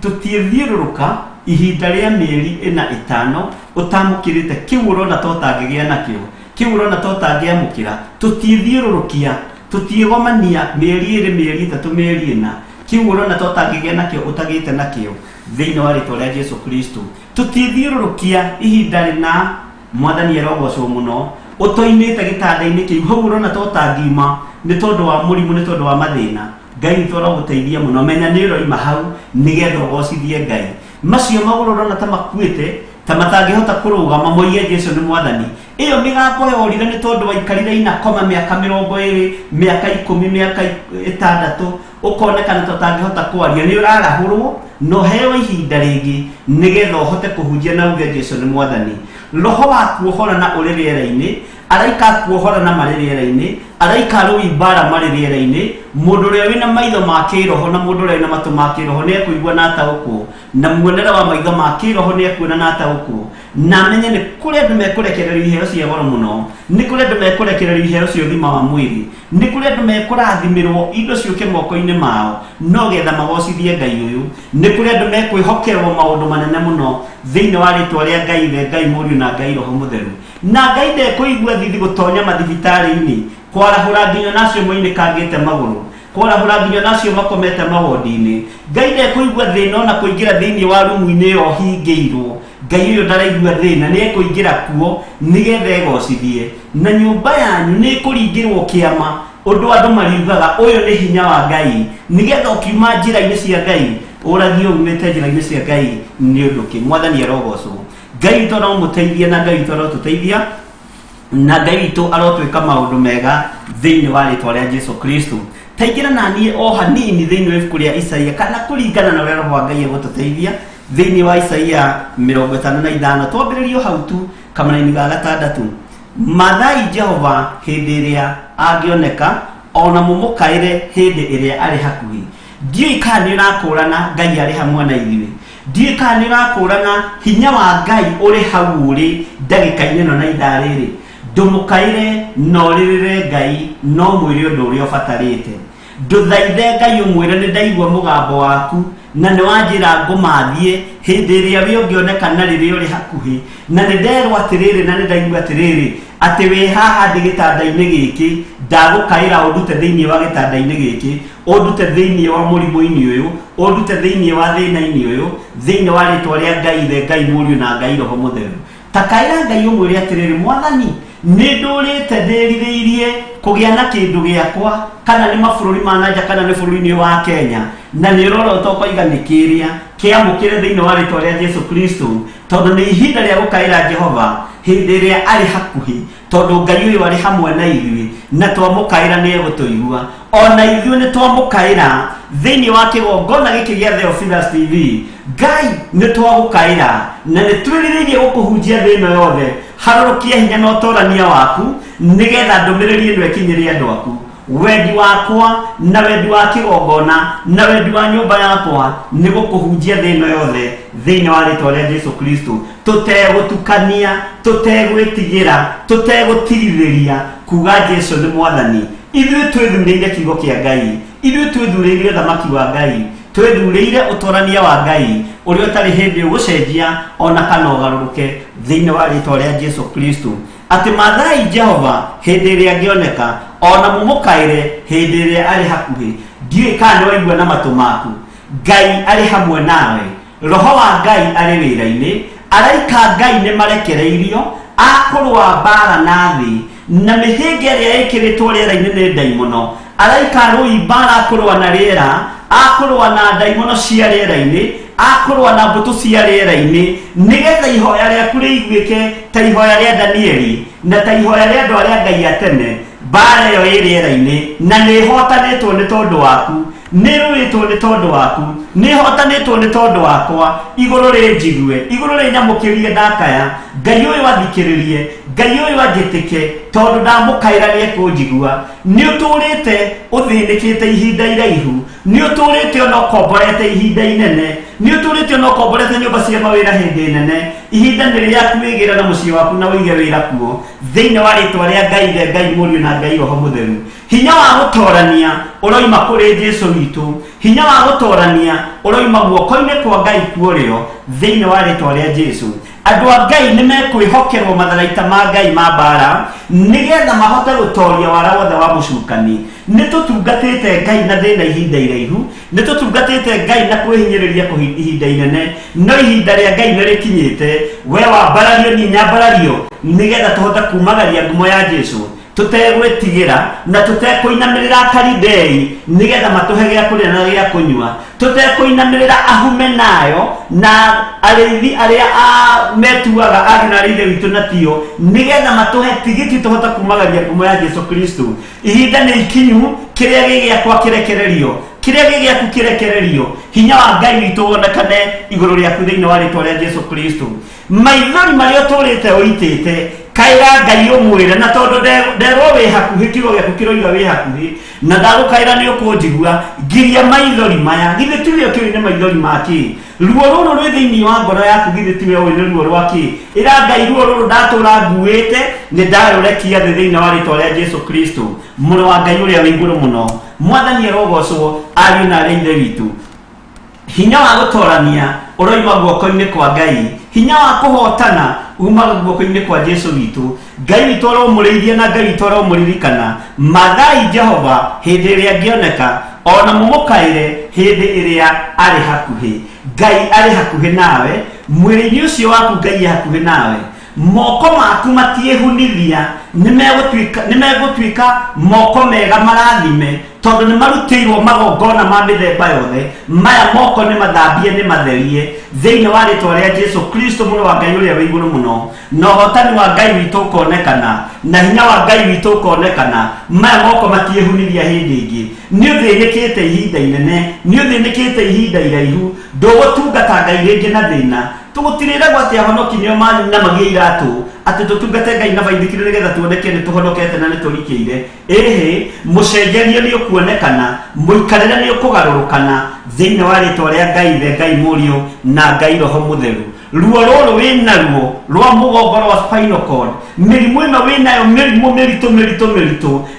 tũtiĩthiũrũrũka ihinda rĩa mĩeri 5 ũtamũkĩrĩte kĩu ũrona to ũtangĩgĩa nakĩo, kĩu ũrona to ũtangĩamũkĩra. Tũtiĩthiũrũrũkia, tũtiĩgomania mĩeri 2 mĩeri 3 mĩeri 4, kĩu ũrona to ũtangĩgĩa nakĩo ũtagĩte nakĩo thĩinĩ wa rĩtwa rĩa Jesu Kristo. Tũtiĩthiũrũrũkia ihinda rĩna. Mwathani arogocwo mũno. Ũtoinĩte gĩtanda-inĩ kĩu hau ũrona to ũtangiuma nĩ tondũ wa mũrimũ, nĩ tondũ wa mathĩna. Ngai witũ arogũteithia mũno. Menya nĩ ũroima hau nĩgetha ũgocithie Ngai. Macio magũrũ ũrona ta makuĩte ta matangĩhota kũrũgama moige Jesu nĩ mwathani. Iyo migambo yorire nĩ tondũ waikarire inakoma mĩaka 20, mĩaka 10, mĩaka 6 ukonekana tũtangĩhota kwaria. Nĩ ũrarahũrwo no heo ihinda rĩngĩ nĩgetha ũhote kũhunjia na uge Jesu nĩ mwathani. Roho wa kuohora na ũrĩ rĩera-inĩ, araika kuohora na marĩ rĩera-inĩ, araika rũi mbara marĩ rĩera-inĩ. Mũndũ ũrĩa wĩna maitho ma kĩroho na mũndũ ũrĩa wĩna matũ ma kĩroho nĩ ekũigua na ataũkwo, na muonere wa maitho ma kĩroho nĩ ekuona na ataũkwo, na amenye nĩ kũrĩ andũ mekũrekererio iheo cia goro mũno, nĩ kũrĩ andũ mekũrekererio iheo cia ũgima wa mwĩrĩ, nĩ kũrĩ andũ mekũrathimirwo indo ciũke moko-inĩ mao no getha magocithie Ngai ũyũ, nĩ kũrĩ andũ mekwĩhokerwo maũndũ manene mũno thĩinĩ wa rĩtwa rĩa Ngai, Ngai Mũriũ na Ngai Roho Mũtheru. Na Ngai ndekũigua thithi gũtonya mathibitarĩ-inĩ kwarahũra nginya nacio moinĩkangĩte magũrũ, kwarahũra nginya nacio makomete mawodi-inĩ. Ngai ndekũigua thĩna ona kũingĩra thĩinĩ wa rumu-inĩ ĩyo hingĩirwo. Ngai ũyũ ndaraigua thĩna, nĩ ekũingĩra kuo nĩgetha egocithie, na nyũmba yanyu nĩ ĩkũringĩrwo kĩama ũndũ andũ mariugaga ũyũ nĩ hinya wa Ngai, nĩgetha ũkiuma njĩra-inĩ cia Ngai ũragio umĩte njĩra-inĩ cia Ngai nĩ ũndũ kĩ. Mwathani arogocwo. Ngai witũ aromũteithia na Ngai witũ arotũteithia, na Ngai witũ arotwĩka maũndũ mega thĩinĩ wa rĩtwa rĩa Jesu Kristo. Taingĩra na niĩ o hanini thĩinĩ wa ibuku rĩa Isaia, kana kũringana na ũrĩa Roho wa Ngai egũtũteithia thĩinĩ wa Isaia 55. Twambĩrĩrio hau tu kamana-inĩ ga 6. Mathai Jehova hĩndĩ ĩrĩa angĩoneka, ona mũmũkaĩre hĩndĩ ĩrĩa arĩ hakuhĩ. Ndiũĩ kana nĩ ũrakũrana Ngai arĩ hamwe na ithuĩ. Ndiũĩ kana nĩ ũrakũrana hinya wa Ngai ũrĩ hau ũrĩ ndagĩka-inĩ ĩno na ithaa rĩrĩ. Ndũmũkaĩre no rĩrĩre Ngai, no mwĩre ũndũ ũrĩa ũbatarĩte. Ndũthaithe Ngai ũmwĩre nĩ ndaigua mũgambo waku na nĩ wanjĩra ngũmathiĩ hĩndĩ ĩrĩa we ũngĩoneka na rĩrĩa ũrĩ hakuhĩ, na nĩ nderwo atĩrĩrĩ na nĩ ndaigua atĩrĩrĩ atĩ wĩ haha ndĩ gĩtanda-inĩ gĩkĩ, ndagũkaĩra ũndute thĩinĩ wa gĩtanda-inĩ gĩkĩ, ũndute thĩinĩ wa mũrimũ-inĩ ũyũ, ũndute thĩinĩ wa thĩna-inĩ ũyũ, thĩinĩ wa rĩtwa rĩa Ngai, Ngai Mũriũ na Ngai Roho Mũtheru. Ta kaĩra Ngai ũmwĩre atĩrĩrĩ, Mwathani nĩ ndũrĩte ndĩrirĩirie kũgĩa na kĩndũ gĩakwa, kana nĩ mabũrũri ma nanja kana nĩ bũrũri-inĩ wa Kenya, na nĩ ũrora ũtokoiga nĩ kĩrĩa kĩamũkĩre thĩinĩ wa rĩtwa rĩa Jesu Kristo, tondũ nĩ ihinda rĩa gũkaĩra Jehova hĩndĩ ĩrĩa arĩ hakuhĩ, tondũ Ngai ũyũ arĩ hamwe na ithuĩ, na twamũkaĩra nĩ egũtũigua. Ona ithuĩ nĩ twamũkaĩra thĩinĩ wa kĩgongona gĩkĩ gĩa Theophilus TV. Ngai nĩ twagũkaĩra na nĩ twĩrĩrĩirie gũkũhunjia thĩ ĩno yothe, harũrũkia hinya na ũtorania waku nĩgetha ndũmĩrĩri ĩno ĩkinyĩre andũ aku. Wendi wakwa na wendi wa kĩgongona na wendi wa nyũmba yakwa nĩ gũkũhunjia thĩ ĩno yothe thĩinĩ wa rĩtwa rĩa Jesu Kristo, tũtegũtukania, tũtegwĩtigĩra, tũtegũtirithĩria, kuga Jesu nĩ mwathani. Ithuĩ twĩthurĩire kiugo kĩa Ngai, ithuĩ twĩthurĩire thamaki wa Ngai, twĩthurĩire ũtorania wa Ngai ũrĩa ũtarĩ hĩndĩ ũgũcenjia ona kana ũgarũrũke thĩinĩ wa rĩtwa rĩa Jesu Kristo. Atĩ Mathai Jehova hĩndĩ ĩrĩa angĩoneka, ona mũmũkaĩre hĩndĩ ĩrĩa arĩ hakuhĩ. Ndiũĩ kana nĩ waigua na matũ maku, Ngai arĩ hamwe nawe, Roho wa Ngai arĩ wĩra-inĩ, araika Ngai nĩ marekereirio akũrũa mbara na thĩ, na mĩhĩnga ĩrĩa ĩkĩrĩtwo rĩera-inĩ nĩ ndaimono. Araika rũi mbara akũrũa na rĩera, akũrũa na ndaimono cia rĩera-inĩ, akũrũa na mbũtũ cia rĩera-inĩ, nĩgetha ihoya rĩaku rĩiguĩke ta ihoya rĩa Danieli na ta ihoya rĩa andũ arĩa Ngai atene. Mbara ĩyo ĩ rĩera-inĩ na nĩ hotanĩtwo nĩ tondũ waku, nĩ rũĩtwo nĩ tondũ waku, nĩ hotanĩtwo nĩ tondũ wakwa. Igũrũ rĩ njigue, igũrũ rĩ nyamũkĩrie ndakaya. Ngai ũyũ athikĩrĩrie, Ngai ũyũ anjĩtĩke, tondũ ndamũkaĩra nĩ ekũnjigua. Nĩ ũtũrĩte ũthĩnĩkĩte ihinda iraihu, nĩ ũtũrĩte ona ũkomborete ihinda inene, nĩ ũtũrĩte ona ũkomborete nyũmba cia mawĩra hĩndĩ nene. Ihinda nĩ rĩaku wĩgĩra na mũciĩ waku na wĩige wĩra kuo thĩinĩ wa rĩtwa rĩa Ngai, Ngai Mũriũ na Ngai Roho Mũtheru. Hinya wa gũtorania ũroima kũrĩ Jesu witũ, hinya wa gũtorania ũroima guoko-inĩ kwa Ngai kuorĩo thĩinĩ wa rĩtwa rĩa Jesu. Andũ a Ngai nĩ mekwĩhokerwo matharaita ma Ngai ma mbara nĩgetha mahote gũtoria wara wothe wa mũcukani. Nĩ tũtungatĩte Ngai na thĩna ihinda iraihu, nĩ tũtungatĩte Ngai na kwĩhinyĩrĩria ihinda inene, no ihinda rĩa Ngai nĩ rĩkinyĩte. We wambarario ni nyambarario nĩgetha tũhote kumagaria ngumo ya Jesu, tutegwitigira na tutekuinamirira karidei nigetha matuhe gya kuria na gya kunywa, tutekuinamirira ahume nayo na arithi aria metuaga ari na rithe witu na tio nigetha matuhe tigiti tuhota kumagaria ngumo ya Yesu Kristo. Ihinda ni ikinyu, kiria gigiakwa kirekererio, kiria gigiaku kirekererio, hinya wa Ngai witu wonekane iguru riaku thiini wa ritwa ria Yesu Kristo. Maithori maria turite uitite kaira Ngai umwire na tondu nderwo wi hakuhi kigo giaku kiroiga wi hakuhi na ndagukaira ni ukunjigua ngiria maithori maya githe tiwe kiwine maithori maki ruo ruru rwi thiini wa ngoro yaku githe tiwe wine ruo rwaki ira Ngai ruo ruru ndatura nguite ni ndarurekia thiini wa ritwa ria Yesu Kristo muno wa Ngai uria wi iguru muno mwathani arogocwo ari na ri ithe witu. Hinya wa gutorania uroima guoko-ini kwa Ngai, hinya wa kuhotana umaga guoko-ini kwa Yesu witu. Ngai witu aromurithia na Ngai witu aromuririkana mathai Jehova hindi iria ngioneka ona mumukaire hindi iria ari hakuhi. Ngai ari hakuhi nawe, mwiri-ini ucio waku Ngai hakuhi nawe, moko maku matiehunithia nimegutwika moko mega marathime tondu ni marutirwo magongona ma mithemba yothe. Maya moko ni mathambie ni matherie thiini wa ritwa ria Yesu Kristo muno wa Ngai uria wi iguru muno, na hotani wa Ngai witu ukonekana na hinya wa Ngai witu ukonekana. Maya moko matiehunithia hindi ingi, ni uthinikite ihinda inene, ni uthinikite ihinda iraihu, ndugutungata Ngai ringi na thina. Tugutirira gwati ahonoki nio manyu na magie iratu ati tutungate Ngai na baithikire nigetha tuoneke ni tuhonokete na ni turikire. Ehe, mucenjerie ni ukuonekana, muikarire ni ukugarurukana thiini wa ritwa ria Ngai the Ngai murio na Ngai roho mutheru. Ruo ruru wina ruo rwa mugongoro wa spinal cord, mirimu ino winayo mirimu miritu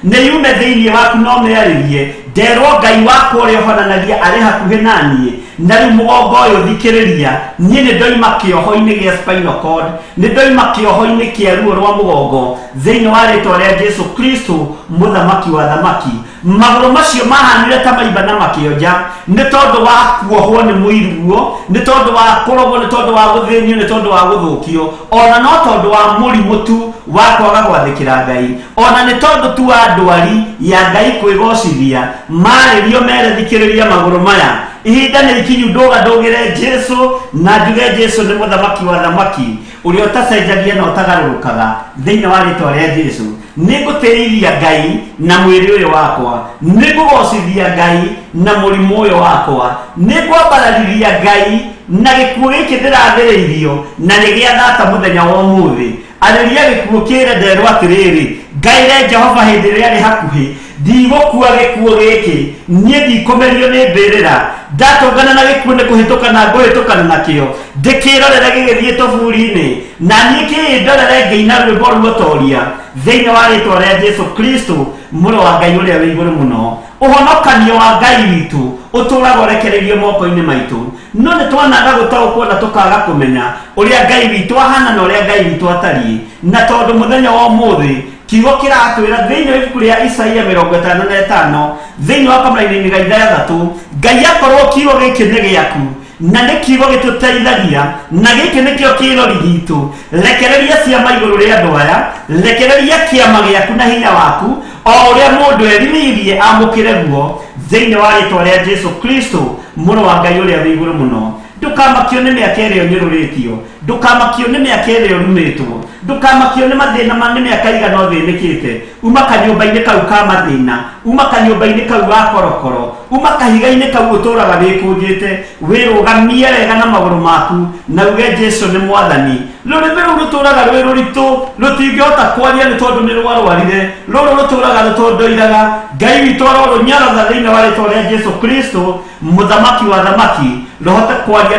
ni yume thiini waku no mearirie nderwo Ngai waku uria uhonanagia ari hakuhi nanie na riu mugongo uyu thikiriria nie ni ndoima kioho-ini gia spinal cord, ni ndoima kioho-ini kia ruo rwa mugongo thiini wa ritwa ria Yesu Kristo muthamaki wa thamaki. Maguru macio mahanire ta maimba na makionja ni tondu wa kuohwo ni muiruo, ni tondu wa kurogwo, ni tondu wa guthinio, ni tondu wa guthukio, ona no tondu wa murimu tu wa kwaga gwathikira Ngai, ona ni tondu tu wa ndwari ya Ngai kwigocithia maririo merethikiriria maguru maya. Ihinda ni ikinyu ndugire Jesu na njuge Jesu ni muthamaki wa thamaki uria utacenjagia na utagarurukaga thiini wa ritwa ria Jesu. Ningutiriria Ngai na mwiri uyu wakwa, ningugocithia Ngai na murimu uyu wakwa, ningwambarariria Ngai na gikuo giki ndirathiriirio na nigiathata muthenya wa umuthi. Ariria gikuo kire nderwo atiriri Ngai Jehova hindi iria ari hakuhi ndigukua gikuo giki, nie ndikumerio ni mbirira ndatongana na gikuo ni kuhituka na nguhitukana nakio ndikirorera gigithie toburi-ini na nie kindorere ngiina rwimbo ruotoria thiini wa ritwa ria Yesu Kristo muno wa Ngai uria wi iguru muno. Uhonokanio wa Ngai witu uturaga urekereirio moko-ini maitu, no ni twanaga gutaukwo na tukaga kumenya uria Ngai witu ahana na uria Ngai witu atari. Na tondu muthenya wa umuthi kiugo kiratwira thiini wa ibuku ria Isaia 55 thiini wa kamera-ini ga 6 Ngai akorwo kiugo giki ni giaku na ni kiugo gituteithagia na giki nikio kirori gitu. Rekereria ciama iguru ria andu aya, rekereria kiama giaku na hinya waku o uria mundu eririirie amukire guo thiini wa ritwa ria Yesu Kristo muno wa Ngai uria wi iguru muno. Ndukamakio ni miaka iria nyururitio, ndukamakio ni miaka iria rumitwo, ndukamakio ni mathina ma miaka igana uthinikite. Uma kanyumba-ini kau ka mathina, uma kanyumba-ini kau ga korokoro, uma kahiga-ini kau uturaga wikunjite, wirugamie wega na maguru maku na uge Jesu ni mwathani. Rurimi ruru ruturaga rwi ruritu rutingihota kwaria ni tondu ni rwarwarire, ruru ruturaga rutondoiraga. Ngai witu arorunyarotha thiini wa ritwa ria Yesu Kristo muthamaki wa thamaki rohote kwaria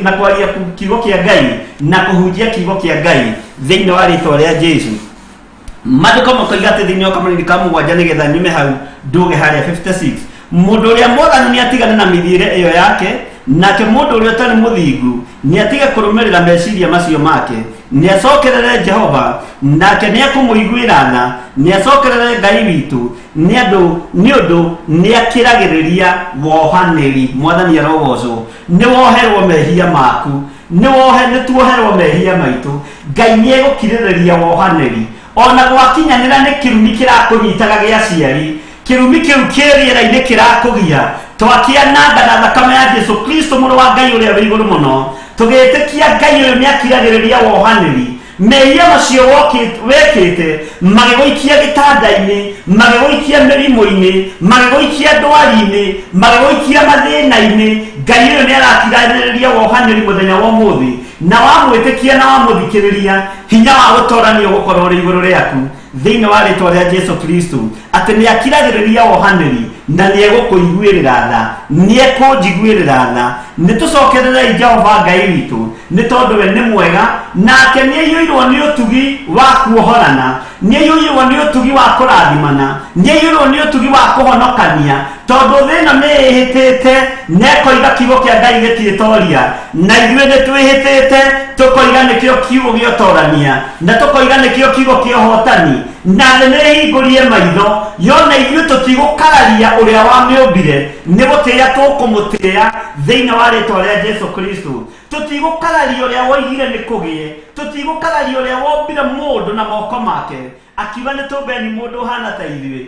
na kwaria kiugo kia Ngai na kuhunjia kiugo kia Ngai thiini wa ritwa ria Jesu. Maandiko makoiga ati thiini wa kamũrĩni ka mũgwanja nigetha nyume hau nduge haria 56 mundu uria mwathani ni atigane na mithire iyo yake, nake mundu uria utari muthingu ni atige kurumirira meciria macio make, ni acokerere Jehova nake ni akumuiguira tha, ni acokerere Ngai witu ni undu ni akiragiriria wohaniri. Mwathani arogocwo ni woherwo mehia maku, ni tuoherwo mehia maitu. Ngai ni egukiririria wohaniri ona gwakinyanira ni kirumi kirakunyitaga gia ciari kirumi kiu kiriera-ini kirakugia twakiananga na thakame ya Jesu Kristo mũrũ wa Ngai ũrĩa wĩ igũrũ mũno tũgĩtĩkia Ngai ũyũ nĩakiragĩrĩria wohanĩri mehia macio wekĩte magĩgũikia gĩtanda-inĩ magĩgũikia mĩrimũ-inĩ magĩgũikia ndwari-inĩ magĩgũikia mathĩna-inĩ Ngai ũyũ nĩarakiragĩrĩria wohanĩri mũthenya wa ũmũthĩ na wamwĩtĩkia na wamũthikĩrĩria hinya wa gũtoranio gũkorwo ũrĩ igũrũ rĩaku thĩinĩ wa rĩtwa rĩa Jesu Kristo atĩ nĩakiragĩrĩria wohanĩri na nĩegũkũiguĩrĩra tha nĩekũnjiguĩrĩra tha nĩtũcokererei Jehova Ngai witũ nĩ tondũ we nĩ mwega nake nĩaiyũirwo nĩ ũtugi wa kuohorana nĩaiyũirwo nĩ ũtugi wa kũrathimana nĩaiyũirwo nĩ ũtugi wa kũhonokania tondũ thĩ ĩno nĩĩhĩtĩte nekoiga kiugo kĩa Ngai gĩtiĩtoria na ithuĩ nĩtwĩhĩtĩte tũkoiga nĩkĩo kiugo gĩotorania na tũkoiga nĩkĩo kiugo kĩa ũhotani na thĩ nĩĩhingũrie maitho yona ithuĩ tũtigũkararia ũrĩa wamĩũmbire nĩ gũtĩĩa tũkũmũtĩĩa thĩinĩ wa rĩtwa rĩa Jesu Kristo tũtigũkararia ũrĩa woigire nĩ kũgĩe tũtigũkararia ũrĩa wombire mũndũ na moko make akiuga nĩ tũmbeni mũndũ ũhana ta ithuĩ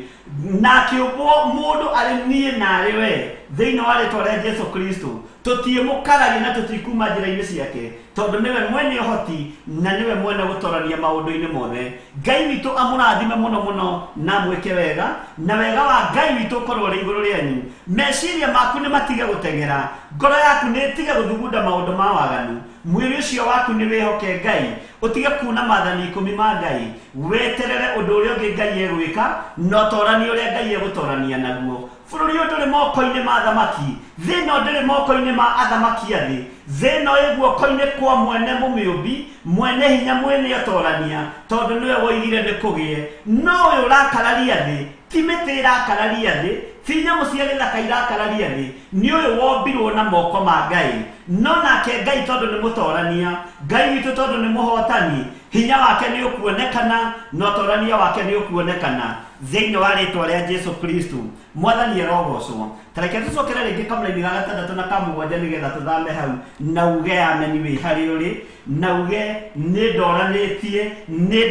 na akĩũmbwo mũndũ arĩ niĩ na arĩ we thĩinĩ wa rĩtwa rĩa Jesu Kristo tũtiĩmũkararia na tũtikuma njĩra-inĩ ciake tondũ nĩwe mwene ũhoti na nĩwe mwene gũtorania maũndũ-inĩ mothe Ngai witũ amũrathime mũno mũno na mwĩke wega na wega wa Ngai witũ ũkorwo ũrĩ igũrũ rĩanyu meciria maku nĩ matige gũteng'era ngoro yaku nĩ ĩtige gũthugunda maũndũ ma waganu mwĩrĩ ũcio waku nĩ wĩhoke Ngai ũtige kuuna maathani 10 ma Ngai weterere ũndũ ũrĩa ũngĩ Ngai egwĩka na ũtoranie ũrĩa Ngai egũtorania naguo bũrũri ũyũ ndũrĩ moko-inĩ ma athamaki thĩ ĩno ndĩrĩ moko-inĩ ma athamaki a thĩ thĩ ĩno ĩ guoko-inĩ kwa mwene mũmĩũmbi mwene hinya mwene ũtorania tondũ nĩwe woigire nĩ kũgĩe no ũyũ ũrakararia thĩ ti mĩtĩ ĩrakararia thĩ ti nyamũ cia gĩthaka irakararia thĩ nĩ ũyũ wombirwo na moko ma Ngai no nake Ngai tondũ nĩ mũtorania Ngai witũ tondũ nĩ mũhotani hinya wake nĩ ũkuonekana na ũtorania wake nĩ ũkuonekana thĩinĩ wa rĩtwa rĩa Jesu Kristo mwathani arogocwo tareke tũcokere rĩngĩ kamũra-inĩ ga gatandatũ na ka mũgwanja nĩgetha tũthame hau na uge ameni wĩ harĩ ũrĩ na uge nĩ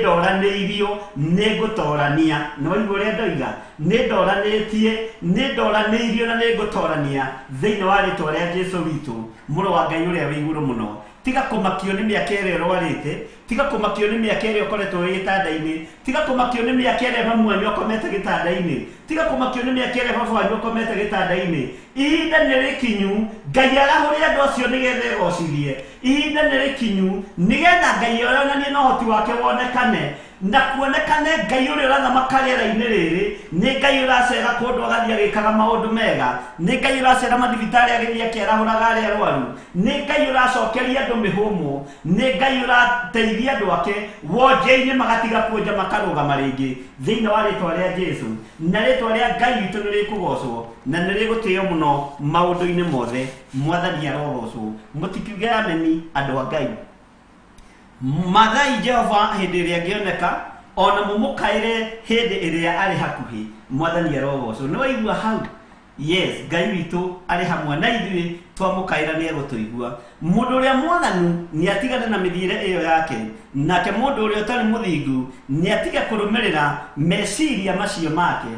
ndoranĩirio nĩ ngũtorania nĩ waigua ũrĩa ndoiga nĩ ndoranĩirio na nĩ ngũtorania thĩinĩ wa rĩtwa rĩa Jesu witũ mũrũ wa Ngai ũrĩa wĩ igũrũ mũno tiga kũmakio nĩ mĩaka ĩrĩa ũrwarĩte tiga kũmakio nĩ mĩaka ĩrĩa ũkoretwo wĩ gĩtanda-inĩ tiga kũmakio nĩ mĩaka ĩrĩa mamu wanyu ũkomete gĩtanda-inĩ tiga kũmakio nĩ mĩaka ĩrĩa baba wanyu ũkomete gĩtanda-inĩ ihinda nĩ rĩkinyu Ngai arahũre andũ acio nĩgetha egocirie ihinda nĩ rĩkinyu nĩgetha Ngai oyonanie na ũhoti wake wonekane na kuonekane Ngai ũrĩa ũrathamaka rĩera-inĩ rĩrĩ nĩ Ngai ũracera kũndũ agathiĩ agĩkaga maũndũ mega nĩ Ngai ũracera mathibitarĩ agĩthiĩ akĩarahũraga arĩa arwaru nĩ Ngai ũracokeria andũ mĩhũmũ nĩ Ngai ũrateithia andũ ake wonje-inĩ magatiga kuonja makarũgama rĩngĩ thĩinĩ wa rĩtwa rĩa Jesu na rĩtwa rĩa Ngai witũ nĩ rĩkũgocwo na nĩ rĩgũtĩo mũno maũndũ-inĩ mothe mwathani arogocwo mũtikiuge ameni andũ a Ngai mathai Jehova hĩndĩ ĩrĩa angĩoneka ona mũmũkaĩre hĩndĩ ĩrĩa arĩ hakuhĩ mwathani arogocwo nĩ waigua hau yes Ngai witũ arĩ hamwe na ithuĩ twamũkaĩra nĩ egũtũigua mũndũ ũrĩa mwathanu nĩ atigane na mĩthiĩre ĩyo yake nake mũndũ ũrĩa ũtarĩ mũthingu nĩ atige kũrũmĩrĩra meciria macio make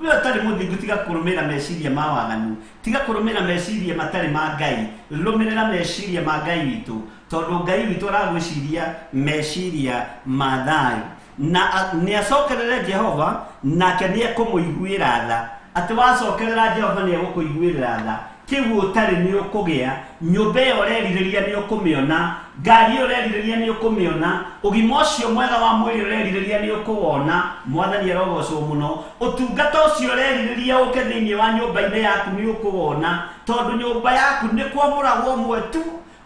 we ũtarĩ mũthingu tiga kũrũmĩrĩra meciria ma waganu tiga kũrũmĩrĩra meciria matarĩ ma Ngai rũmĩrĩra meciria ma Ngai witũ tondũ Ngai witũ aragwĩciria meciria ma thayũ na nĩ acokerere Jehova nake nĩ ekũmũiguĩra tha atĩ wacokerera Jehova nĩ egũkũiguĩra tha kĩu ũtarĩ nĩ ũkũgĩa nyũmba ĩyo ũrerirĩria nĩ ũkũmĩona ngari ĩyo ũrerirĩria nĩ ũkũmĩona ũgima ũcio mwega wa mwĩrĩ ũrerirĩria nĩ ũkũwona mwathani arogocwo mũno ũtungata ũcio ũrerirĩria ũke thĩinĩ wa nyũmba-inĩ yaku nĩ ũkũwona tondũ nyũmba yaku nĩ kwamũragwo ũmwe tu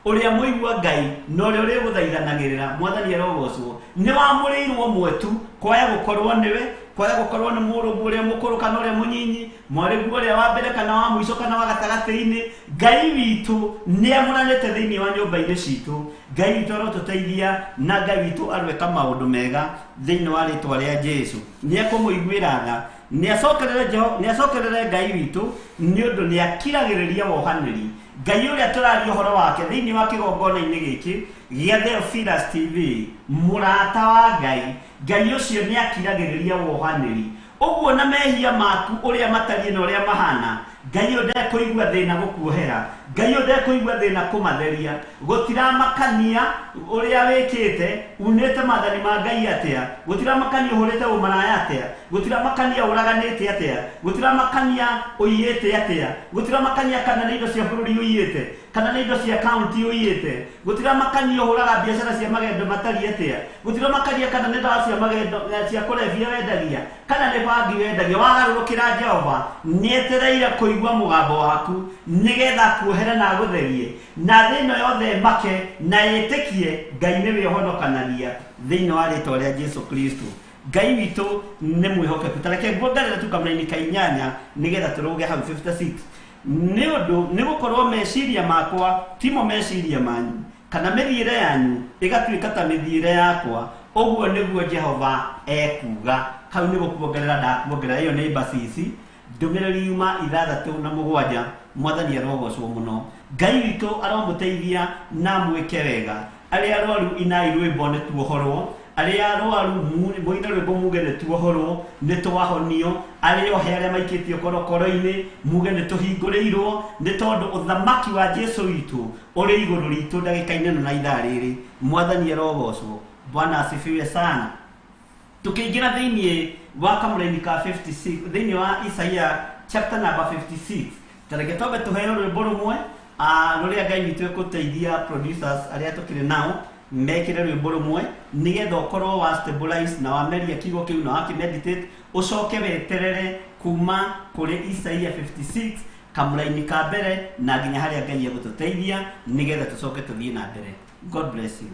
ũrĩa mũigua Ngai na ũrĩa ũrĩgũthaithanagĩrĩra mwathani arogocwo nĩ wamũrĩirwo ũmwe tu kwaya gũkorwo nĩwe kwaya gũkorwo nĩ mũrũgu ũrĩa mũkũrũ kana ũrĩa mũnyinyi mwarĩgu ũrĩa wa mbere kana wa mũico kana wa gatagatĩ-inĩ Ngai witũ nĩ amũranĩte thĩinĩ wa nyũmba-inĩ citũ Ngai witũ arotũteithia na Ngai witũ arweka maũndũ mega thĩinĩ wa rĩtwa rĩa Jesu nĩ ekũmũiguĩra tha nĩ acokerere Ngai witũ nĩ ũndũ nĩ akiragĩrĩria wohanĩri Ngai uria turaria horo wake thiini wa kigongona-ini giki gia Theophilus TV murata wa Ngai ucio ni akiragiriria wohaniri uguo na mehia maku uria matarie na uria mahana Ngai ndekuigua thina gukuohera Ngai ndekuigua thina kumatheria gutiramakania uria wikite unete mathani ma Ngai atia gutiramakania uhurite umaraya atia gutiramakania uraganite atia gutiramakania uyite atia gutiramakania kana ni indo cia bururi uyite kana ni indo cia county uyite gutiramakania uhuraga biashara cia magendo matari atia gutiramakania kana ni ndawa cia magendo cia kurevia wendagia kana ni bangi wendagia wagarurukira Jehova nietereire kuigua mugambo waku nigetha kuohera na gutherie na thino yothe make na yitikie Ngai niwe uhonokanagia thini wa ritwa ria Jesu Kristo Ngai witu ni mwihokeku tareke ngwongerera tu kamera-ini ka 8 nigetha turuge hau 56 ni undu ni gukorwo meciria makwa timo meciria manyu kana mithiire yanyu igatuika ta mithiire yakwa uguo niguo Jehova ekuga hau ni gukuongerera ndakuongerera iyo ni basisi ndumiriri yuma 6:7 mwathani arogocwo muno Ngai witu aromuteithia na mwike wega aria arwaru inai rwimbo ni tuohorwo aria arwaru muine rwimbo muge ni tuohorwo ni twahonio aria ohe aria maikitio korokoro-ini muge ni tuhinguriirwo ni tondu uthamaki wa Jesu witu uri iguru ritu ndagika-ini na ithaa riri mwathani arogocwo Bwana asifiwe sana tukiingira thiini wa kamera-ini ka 56 thiini wa Isaia chapter number 56 tareke tobe tuheo rwimbo rumwe ruria Ngai witu ekuteithia producers aria tukiri nao mekire rwimbo rumwe nigetha ukorwo wa stabilize na wameria kiugo kiu na wakimeditate ucoke weterere kuma kuri Isaia 56 kamera-ini ka mbere na nginya haria Ngai egututeithia nigetha tucoke tuthie na mbere. God bless you.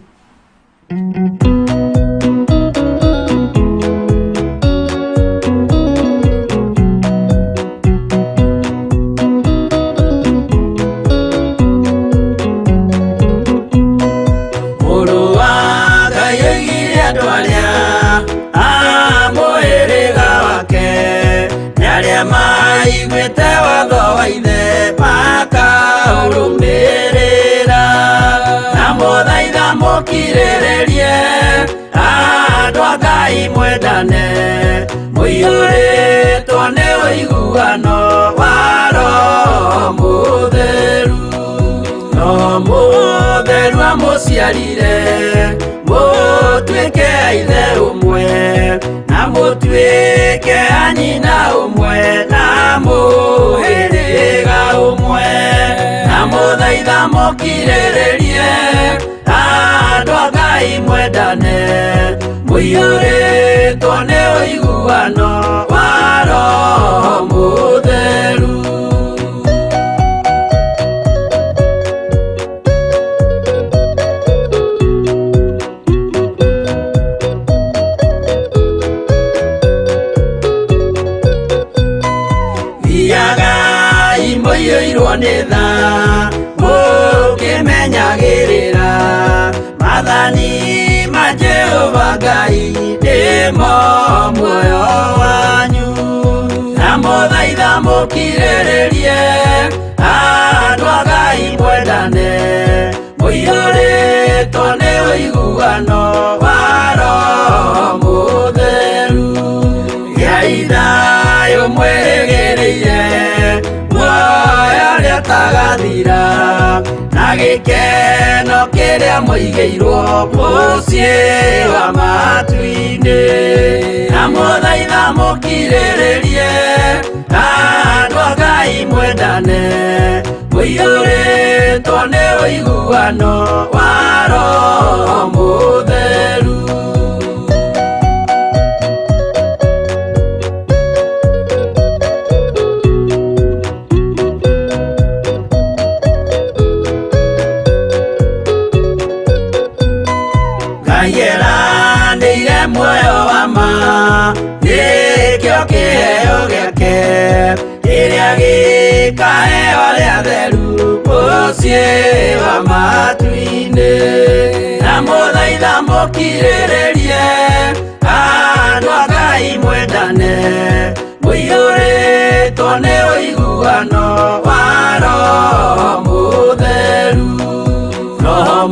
Maiguite watho wa ithe makaurumirira na muthaitha mukirirerie andu a Ngai mwendane muiyuritwo ni uiguano wa Roho Mutheru Roho Mutheru amuciarire mutuike ithe umwe na mutuike anyina umwe na muhiriga umwe na muthaitha mukirirerie andu a Ngai mwendane muiyuritwo ni uiguano wa Roho Mutheru muiyuirwo ni tha mukimenyagirira mathani ma Jehova Ngai nimo muoyo wanyu na muthaitha mukirirerie andu a Ngai mwendane muiyuritwo ni uiguano wa Roho Mutheru giai thayu mwirigireire muoyo tagathira na gikeno kiria muigeirwo mucii wa matu-ini na muthaitha mukirirerie andu a Ngai mwendane muiyuritwo ni uiguano wa Roho Mutheru muoyo wa ma nikio kiheo giake kiria gikaheo ria theru mucii wa matu-ini na muthaitha mukirirerie andu a Ngai mwendane muiyuritwo ni uiguano wa Roho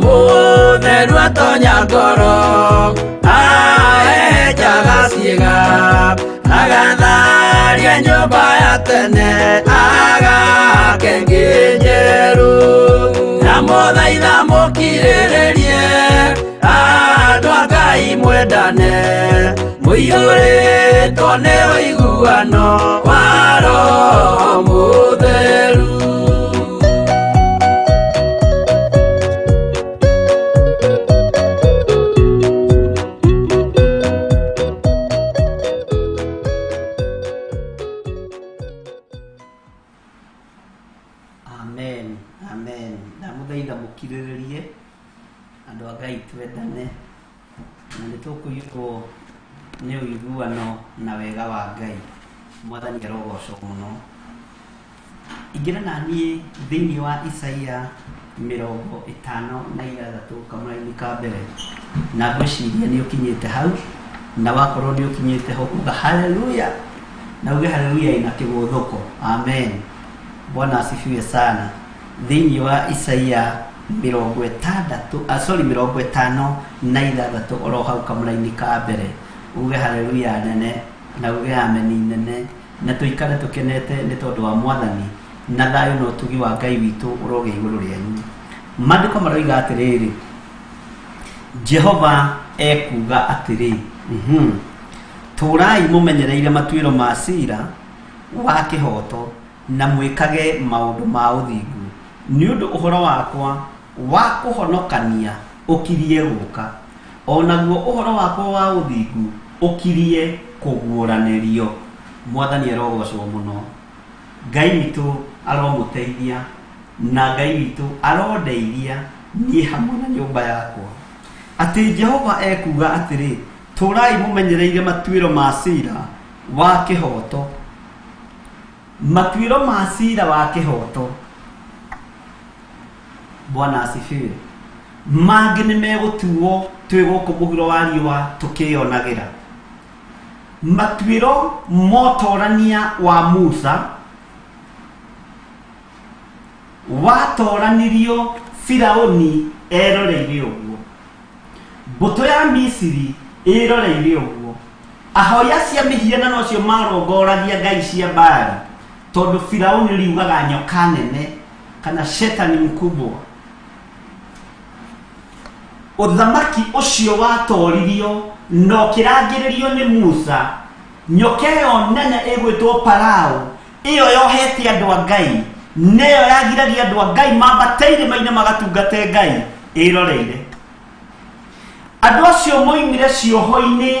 mũtheru atonya ngoro aenjaga ciĩga agatharia nyũmba ya tene agakengĩ njerũ na mũthaitha mũkirĩrĩrie andũ a Ngai mwendane mũiyũrĩtwo nĩ ũiguano wa Roho Mũtheru. Amen, amen. Ndamũthaitha mũkirĩrĩrie andũ a Ngai twendane na nĩtũkũiyũrwo nĩ ũiguano na wega wa Ngai. Mwathani arogocwo mũno. Ingĩra na niĩ thĩinĩ wa Isaia 56 kamũra-inĩ ka mbere, na ngwĩciria nĩ ũkinyĩte hau, na wakorwo nĩ ũkinyĩte ho uga haleluya, na uge haleluya ina kĩgũthũko. Amen. Bwana asifiwe sana. Thĩinĩ wa Isaia 56 oro hau kamũra-inĩ ka mbere, uge haleluya nene na uge ameni nene, na tũikare tũkenete nĩ tondũ wa Mwathani, na thayũ na ũtugi wa Ngai witũ ũroge igũrũ rĩanyu. Maandĩko maroiga atĩrĩrĩ, Jehova ekuga atĩrĩ, tũrai mũmenyereire matuĩro ma ciira wa kĩhoto na mwĩkage maũndũ ma ũthingu, nĩ ũndũ ũhoro wakwa wa kũhonokania ũkirie gũka, o naguo ũhoro wakwa wa ũthingu ũkirie kũguũranĩrio. Mwathani arogocwo mũno. Ngai witũ aromũteithia na Ngai witũ arondeithia niĩ hamwe na nyũmba yakwa. Atĩ Jehova ekuga atĩrĩ, tũrai mũmenyereire matuĩro ma ciira wa kĩhoto. Matuĩro ma ciira wa kĩhoto. Bwana asifiwe. Mangĩ nĩ megũtuo twĩ gũkũ mũhuro wa riũa tũkĩonagĩra. Matuĩro motorania wa Musa watoranirio Firaũni eroreire ũguo, mbũtũ ya Misiri ĩroreire ũguo, ahoya cia mĩhianano cio marongoragia ngai cia Baali, tondũ Firaũni riugaga nyoka nene kana shetani mkubwa. Ũthamaki ũcio watoririo no kĩrangĩrĩrio nĩ Musa, nyoka ĩyo nene ĩgwĩtwo Parao, ĩyo yohete andũ a Ngai, neyo yagiragia andũ a Ngai mambateire maina magatungate Ngai ĩroreire. Andũ acio moimire cioho-inĩ,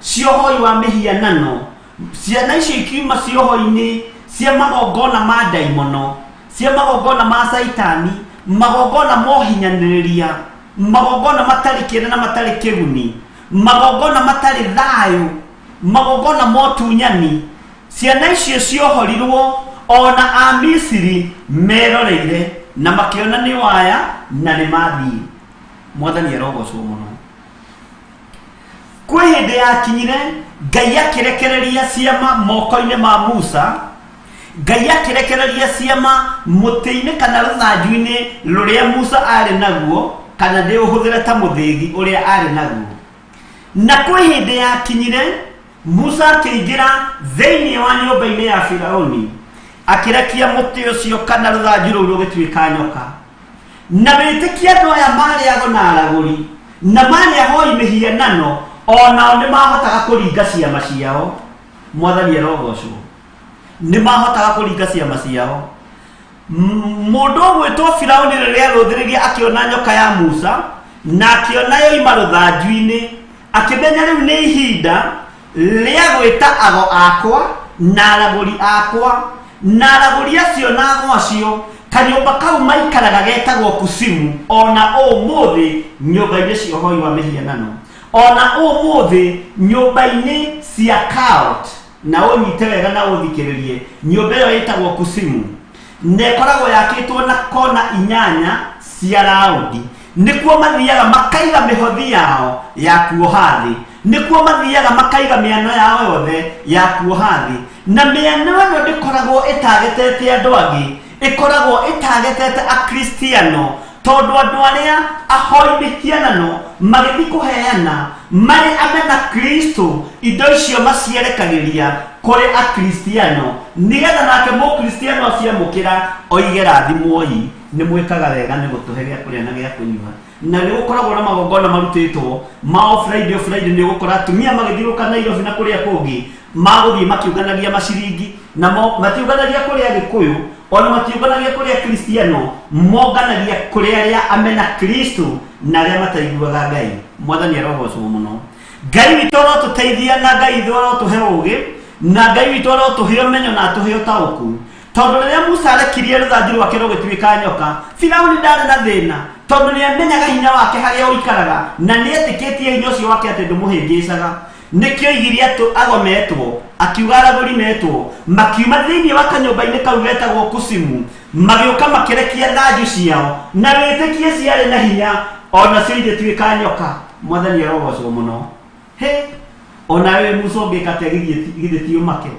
ciohoi wa mĩhianano, ciana icio ikiuma cioho-inĩ cia magongona ma ndaimono, cia magongona ma Saitani, magongona mohinyanĩrĩria, magongona matarĩ kĩene na matarĩ kĩguni, magongona matarĩ thayũ, magongona motunyani. Ciana icio ciohorirwo, ona a Misiri meroreire na makĩona nĩ waya na nĩ mathiĩ. Mwathani arogocwo mũno. Kwĩ hĩndĩ yakinyire Ngai akĩrekereria ciama moko-inĩ ma Musa, Ngai akĩrekereria ciama mũtĩ-inĩ kana rũthanju-inĩ rũrĩa Musa arĩ naguo, kana ndĩũhũthĩre ta mũthĩgi ũrĩa arĩ naguo. Na kwĩ hĩndĩ yakinyire Musa akĩingĩra thĩinĩ wa nyũmba-inĩ ya Firaũni, akĩrekia mũtĩ ũcio kana rũthanju rũu rũgĩtuĩka nyoka. Na wĩtĩkia andũ aya marĩagwo na aragũri na marĩahoi mĩhianano, onao nĩ mahotaga kũringa ciama ciao. Mwathani arogocwo. Nĩ mahotaga kũringa ciama ciao. Mũndũ ũgwĩtwo Firaũni rĩrĩa rũthĩrĩria akĩona nyoka ya Musa na akĩona yoima rũthanju-inĩ, akĩmenya rĩu nĩ ihinda rĩa gwĩta ago akwa na aragũri akwa, na aragũri acio na ago acio kanyũmba kau maikaraga getagwo kusimu, ona ũmũthĩ nyũmba-inĩ ciohoi wa mĩhianano, ona ũmũthĩ nyũmba-inĩ cia cult, na ũnyite wega na ũthikĩrĩrie, nyũmba ĩyo ĩtagwo kusimu, na ĩkoragwo yakĩtwo na kona 8 cia raundi. Nĩkuo mathiaga makaiga mĩhothi yao ya kuoha thĩ, nĩkuo mathiaga makaiga mĩano yao yothe ya kuoha thĩ. Na mĩano ĩyo ndĩkoragwo ĩtagetete andũ angĩ, ĩkoragwo ĩtagetete akristiano tondu andu aria ahoi mĩhianano magĩthiĩ kũheana marĩ amena Kristo indo icio macierekagĩria kũrĩ akristiano nĩgetha nake mũkristiano aciamũkĩra oige rathimwo-i nĩ mwĩkaga wega nĩ gũtũhe gĩa kũrĩa na gĩa kũnyua. Na nĩ gũkoragwo na magongona marutĩtwo ma Friday nĩ gũkora atumia magĩthiũrũka Nairobi na kũrĩa kũngĩ magũthiĩ makiũnganagia maciringi na matiũnganagia kũrĩa Gĩkũyũ ona matiũnganagia kũrĩa Kristiano, monganagia kũrĩa arĩa amena Kristo na arĩa mataiguaga Ngai. Mwathani arogocwo mũno. Ngai witũ arotũteithia na Ngai witũ arotũhe ũũgĩ na Ngai witũ arotũhe ũmenyo na atũhe ũtaũku. Tondu rĩrĩa Musa arekirie rũthanju rwake rũgĩtuĩka nyoka, Firaũni ndarĩ na thĩna tondu nĩamenyaga hinya wake harĩa ũikaraga na nĩetĩkĩtie hinya ũcio wake atĩ ndũmũhĩngĩcaga. Nĩkĩo oigire atũ agometwo akiuga aragũrimetwo makiuma thĩinĩ wa kanyũmba-inĩ kau getagwo Kusimu magĩũka makĩrekia thanju ciao na wĩtĩkie ciarĩ na hinya onacio igĩtuĩka nyoka. Mwathani arogocwo mũno. Ona we Musa ũngĩka atĩa githĩ ti ũmake?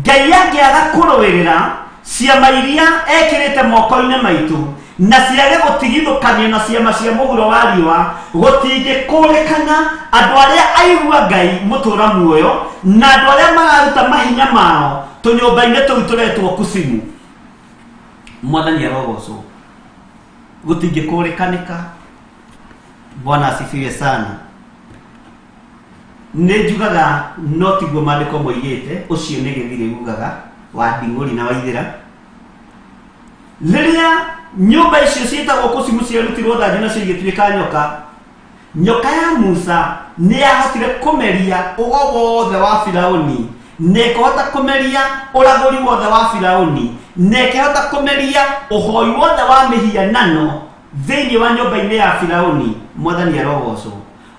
Ngai angĩaga kũrũĩrĩra ciama iria ekĩrĩte moko-inĩ maitũ na ciage gũtigithũkanio na ciama cia mũhuro wa riũa, gũtingĩkũrĩkana andũ arĩa aigua Ngai mũtũra muoyo na andũ arĩa mararuta mahinya mao tũnyũmba-inĩ tũu tũretwo Kusimu. Mwathani arogocwo. Gũtingĩkũrĩkanĩka. Bwana asifiwe sana. Nĩnjugaga no tiguo maandĩko moigĩte, ũcio nĩ Githiri ugaga wa Nding'ũri na Waithĩra. Rĩrĩa nyũmba icio ciĩtagwo Kusimu ciarutirwo thanju nacio igĩtuĩka nyoka, nyoka ya Musa nĩyahotire kũmeria ũgo wothe wa Firaũni na ĩkahota kũmeria ũragũri wothe wa Firaũni na ĩkahota kũmeria ũhoi wothe wa mĩhianano thĩinĩ wa nyũmba-inĩ ya Firaũni. Mwathani arogocwo.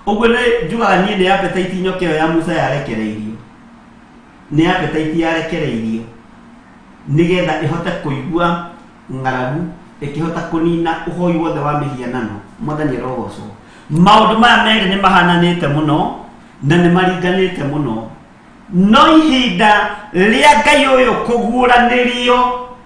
Ũguo nĩ njugaga niĩ nĩ appetite nyoka ĩyo ya Musa yarekereirio, nĩ appetite yarekereirio nĩgetha ĩhote kũigua ng'aragu, ĩkĩhota kũnina ũhoi wothe wa mĩhianano. Mwathani arogocwo. Maũndũ maya merĩ nĩ mahananĩte mũno na nĩ maringanĩte mũno. No ihinda rĩa Ngai ũyũ kũguũranĩrio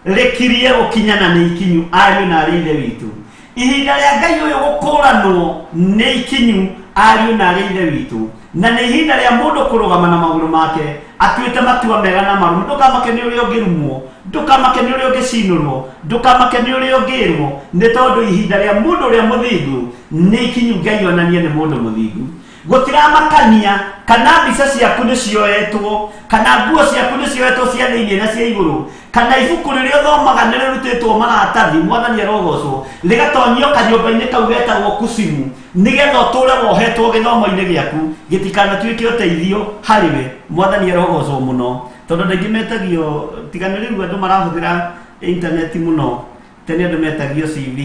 rĩkirie gũkinyana nĩ ikinyu, ariũ na arĩ ithe witũ. Ihinda rĩa Ngai ũyũ gũkũũranwo nĩ ikinyu, ariũ na arĩ ithe witũ. Na nĩ ihinda rĩa mũndũ kũrũgama na magũrũ make atuĩte matua mega na maru. Ndũkamake nĩ ũrĩa ũngĩrumwo, ndũkamake nĩ ũrĩa ũngĩcinũrwo, ndũkamake nĩ ũrĩa ũngĩrwo, nĩ tondũ ihinda rĩa mũndũ ũrĩa mũthingu nĩ ikinyu. Ngai onanie nĩ mũndũ mũthingu. Gũtiramakania kana mbica ciaku nĩ cioetwo kana nguo ciaku nĩ cioetwo cia thĩinĩ na cia igũrũ kana ibuku rĩrĩa ũthomaga nĩ rĩrutĩtwo maratathi. Mwathani arogocwo. Rĩgatonyio kanyũmba-inĩ kau getagwo Kusimu nĩgetha ũtũũre wohetwo gĩthomo-inĩ gĩaku gĩtikanatuĩke ũteithio harĩwe. Mwathani arogocwo mũno. Tondũ ndaingĩ metagio tigana rĩu andũ marahũthĩra intaneti mũno. Tene andũ metagio CV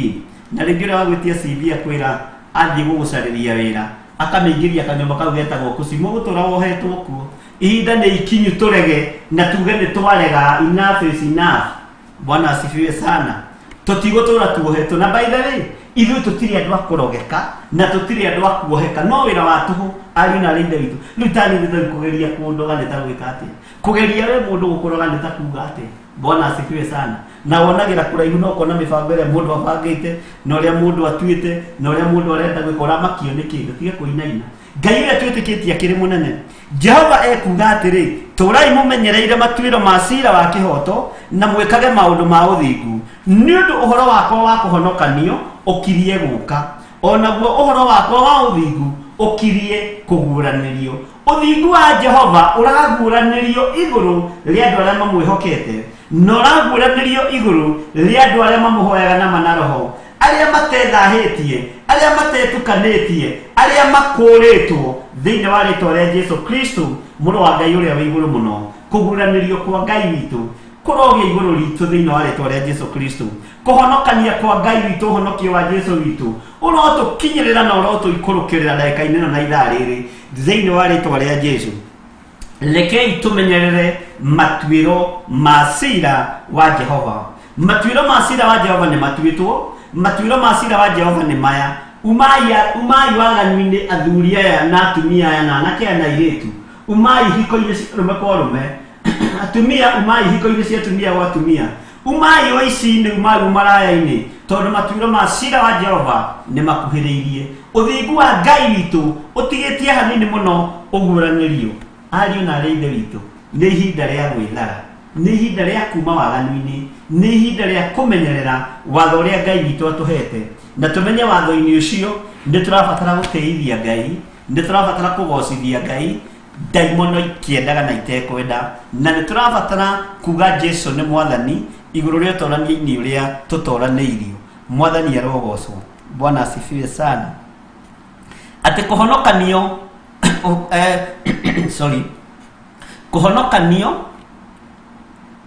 na rĩngĩ ũrĩa wagwĩtia CV akwĩra athiĩ gũgũcarĩria wĩra akamĩingĩria kanyũmba kau getagwo Kusimu, gũtũra wohetwo kuo. Ihinda nĩ ikinyu tũrege na tuge nĩ twarega. Enough is enough. Bwana asifiwe sana. Tũtigũtũra tuohetwo. Na by the way, ithuĩ tũtirĩ andũ a kũrogeka na tũtirĩ andũ a kuoheka, no wĩra wa tũhũ, ariũ na arĩ ithe witũ. Rĩu tani thĩ kũgeria kũndoga nĩ ta gwĩka atĩ, kũgeria we mũndũ gũkũroga nĩ ta kuga atĩ. Bwana asifiwe sana. Na wonagĩra kũraihu no kuona mĩbango ĩrĩa mũndũ abangĩte na ũrĩa mũndũ atuĩte na ũrĩa mũndũ arenda gwĩka, ũramakio nĩ kĩndũ, tiga kũinaina. Ngai ũrĩa twĩtĩkĩtie akĩrĩ mũnene. Jehova ekuga atĩrĩ, tũrai mũmenyereire matuĩro ma ciira wa kĩhoto na mwĩkage maũndũ ma ũthingu, nĩ ũndũ ũhoro wakwa wa kũhonokanio ũkirie gũka, onaguo ũhoro wakwa wa ũthingu ũkirie kũguũranĩrio. Ũthingu wa Jehova ũraguũranĩrio igũrũ rĩa andũ arĩa mamwĩhokete na ũraguũranĩrio igũrũ rĩa andũ arĩa mamũhoyaga na manaroho, arĩa matethahĩtie, arĩa matetukanĩtie, arĩa makũũrĩtwo thĩinĩ wa rĩĩtwa rĩa Jesũ Kristo mũrũ wa Ngai ũrĩa wĩ igũrũ mũno. Kũguũranĩrio kwa Ngai witũ kũrogĩa igũrũ ritũ thĩinĩ wa rĩĩtwa rĩa Jesũ Kristo. Kũhonokania kwa Ngai witũ, ũhonokio wa Jesũ witũ ũrotũkinyĩrĩra na ũrotũikũrũkĩrĩra ndagĩka-inĩ ĩno na ithaa rĩrĩ thĩinĩ wa rĩĩtwa rĩa Jesũ. Rekei tũmenyerere matuĩro ma ciira wa Jehova. Matuĩro ma ciira wa Jehova nĩ matuĩtwo. Matuĩro ma ciira wa Jehova nĩ maya: umai waganu-inĩ athuri aya na atumia aya na anake aya na airĩtu. Umai hiko-inĩ cia arũme kwa arũme, atumia umai hiko-inĩ cia atumia gwa atumia. umai oici-inĩ umai umaraya-inĩ tondũ matuĩro ma cira wa Jehova nĩ makuhĩrĩirie. Ũthingu wa Ngai witũ ũtigĩtie hanini mũno ũguũranĩrio. Ariũ na arĩa ithe witũ, nĩ ihinda rĩa gwĩthara, nĩ ihinda rĩa kuma waganu-inĩ, nĩ ihinda rĩa kũmenyerera watho ũrĩa Ngai witũ atũhete, na tũmenye watho-inĩ ũcio nĩ tũrabatara gũtĩithia Ngai, nĩ tũrabatara kũgocithia Ngai ndaimono ikĩendaga na itekwenda, na nĩ tũrabatara kuga Jesu nĩ mwathani igũrũ rĩa ũtoorania-inĩ ũrĩa tũtooranĩirio. Mwathani arogocwo. Bwana asifiwe sana. Atĩ kũhonokanio kũhonokanio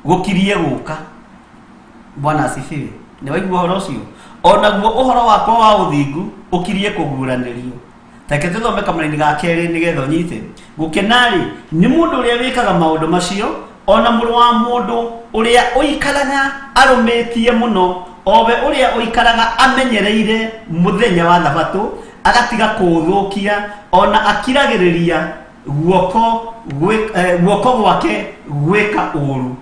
gũkirie gũka. Bwana asifiwe. Nĩ waigua ũhoro ũcio? Onaguo ũhoro wakwa wa ũthingu ũkirie kũguũranĩrio. Take tũthome kamũra-inĩ ga kerĩ nĩgetha ũnyite. Gũkenarĩ nĩ mũndũ ũrĩa wĩkaga maũndũ macio, ona mũrũ wa mũndũ ũrĩa ũikaraga arũmĩtie mũno, owe ũrĩa ũikaraga amenyereire mũthenya wa Thabatũ, agatiga kũũthũkia, ona akiragĩrĩria guoko gwake gwĩka ũũru.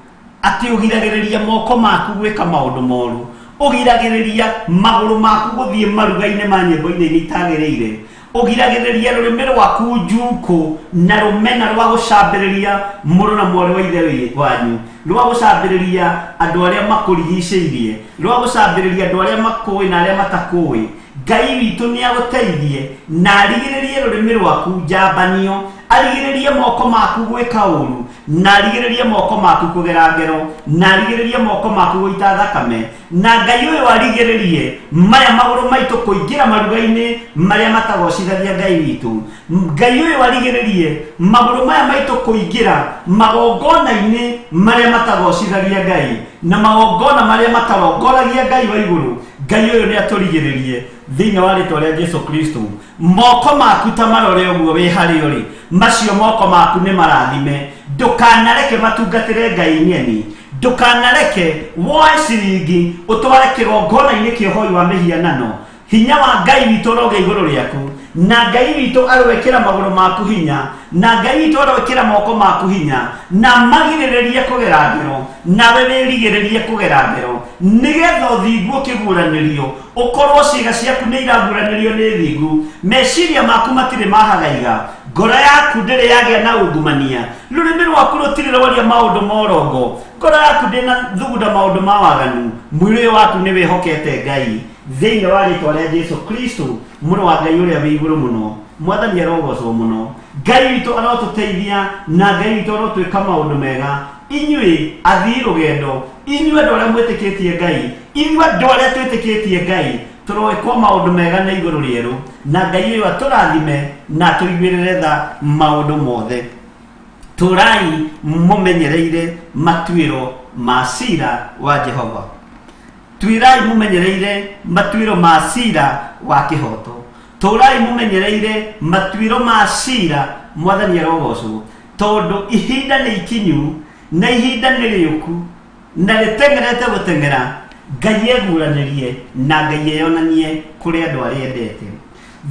Atĩ ũgiragĩrĩria moko maku gwĩka maũndũ moru, ũgiragĩrĩria magũrũ maku gũthiĩ maruga-inĩ ma nyĩmbo-inĩ iria itagĩrĩire, ũgiragĩrĩria rũrĩmĩ rwaku njuku na rũmena rwa gũcambĩrĩria mũrũ na mwarĩ wa ithe wanyu, rwa gũcambĩrĩria andũ arĩa makũrigicĩirie, rwa gũcambĩrĩria andũ arĩa makũĩ na arĩa matakũĩ. Ngai witũ nĩ agũteithie na arigĩrĩrie rũrĩmĩ rwaku njambanio, arigĩrĩrie moko maku gwĩka ũũru, na arigĩrĩrie moko maku kũgera ngero, na arigĩrĩrie moko maku gũita thakame, na Ngai ũyũ arigĩrĩrie maya magũrũ maitũ kũingĩra maruga-inĩ marĩa matagocithagia Ngai witũ. Ngai ũyũ arigĩrĩrie magũrũ maya maitũ kũingĩra magongona-inĩ marĩa matagocithagia Ngai, na magongona marĩa matarongoragia Ngai wa igũrũ. Ngai ũyũ nĩ atũrigĩrĩrie thĩinĩ wa rĩtwa rĩa Jesu Kristo. Moko maku ta marore ũguo wĩ harĩ ũrĩ, macio moko maku nĩ marathime. Ndũkanareke matungatĩre Ngai nyeni, ndũkanareke woe ciringi ũtware kĩgongona-inĩ kĩa ũhoi wa mĩhianano. Hinya wa Ngai witũ ũroge igũrũ rĩaku, na Ngai witũ arwĩkĩra magũrũ maku hinya, na Ngai witũ arwĩkĩra moko maku hinya, na magirĩrĩrie kũgera ngero, nawe wĩrigĩrĩrie kũgera ngero, nĩgetha ũthingu ũkĩguũranĩrio, ũkorwo ciĩga ciaku nĩ iraguũranĩrio nĩ thingu, meciria maku matirĩ mahagaiga, ngoro yaku ndĩrĩ yagĩa na ungumania, rũrĩmĩ rwaku rũtirĩ rwaria maũndũ ma ũrongo, ngoro yaku ndĩna thugunda maũndũ ma waganu, mwĩrĩ waku nĩ wĩhokete Ngai thĩinĩ wa rĩtwa rĩa Jesu Kristo, mũrũ wa Ngai ũrĩa wĩ igũrũ mũno. Mwathani arogocwo mũno. Ngai witũ arotũteithia na Ngai witũ arotwĩka maũndũ mega. Inyuĩ athii rũgendo, inyuĩ andũ arĩa mwĩtĩkĩtie Ngai, inyuĩ andũ arĩa twĩtĩkĩtie Ngai, tũroĩkwo maũndũ mega na igũrũ rĩerũ, na Ngai ũyũ atũrathime na atũiguĩrĩre tha maũndũ mothe. Tũrai mũmenyereire matuĩro ma cira wa Jehova. Tũrai mũmenyereire matuĩro ma cira wa kĩhoto. Tũrai mũmenyereire matuĩro ma cira. Mwathani arogocwo, tondũ ihinda nĩ ikinyu na ihinda nĩ rĩũku na rĩtengerete gũteng'era. Ngai eguũranĩrie na Ngai eyonanie kũrĩ andũ arĩa endete.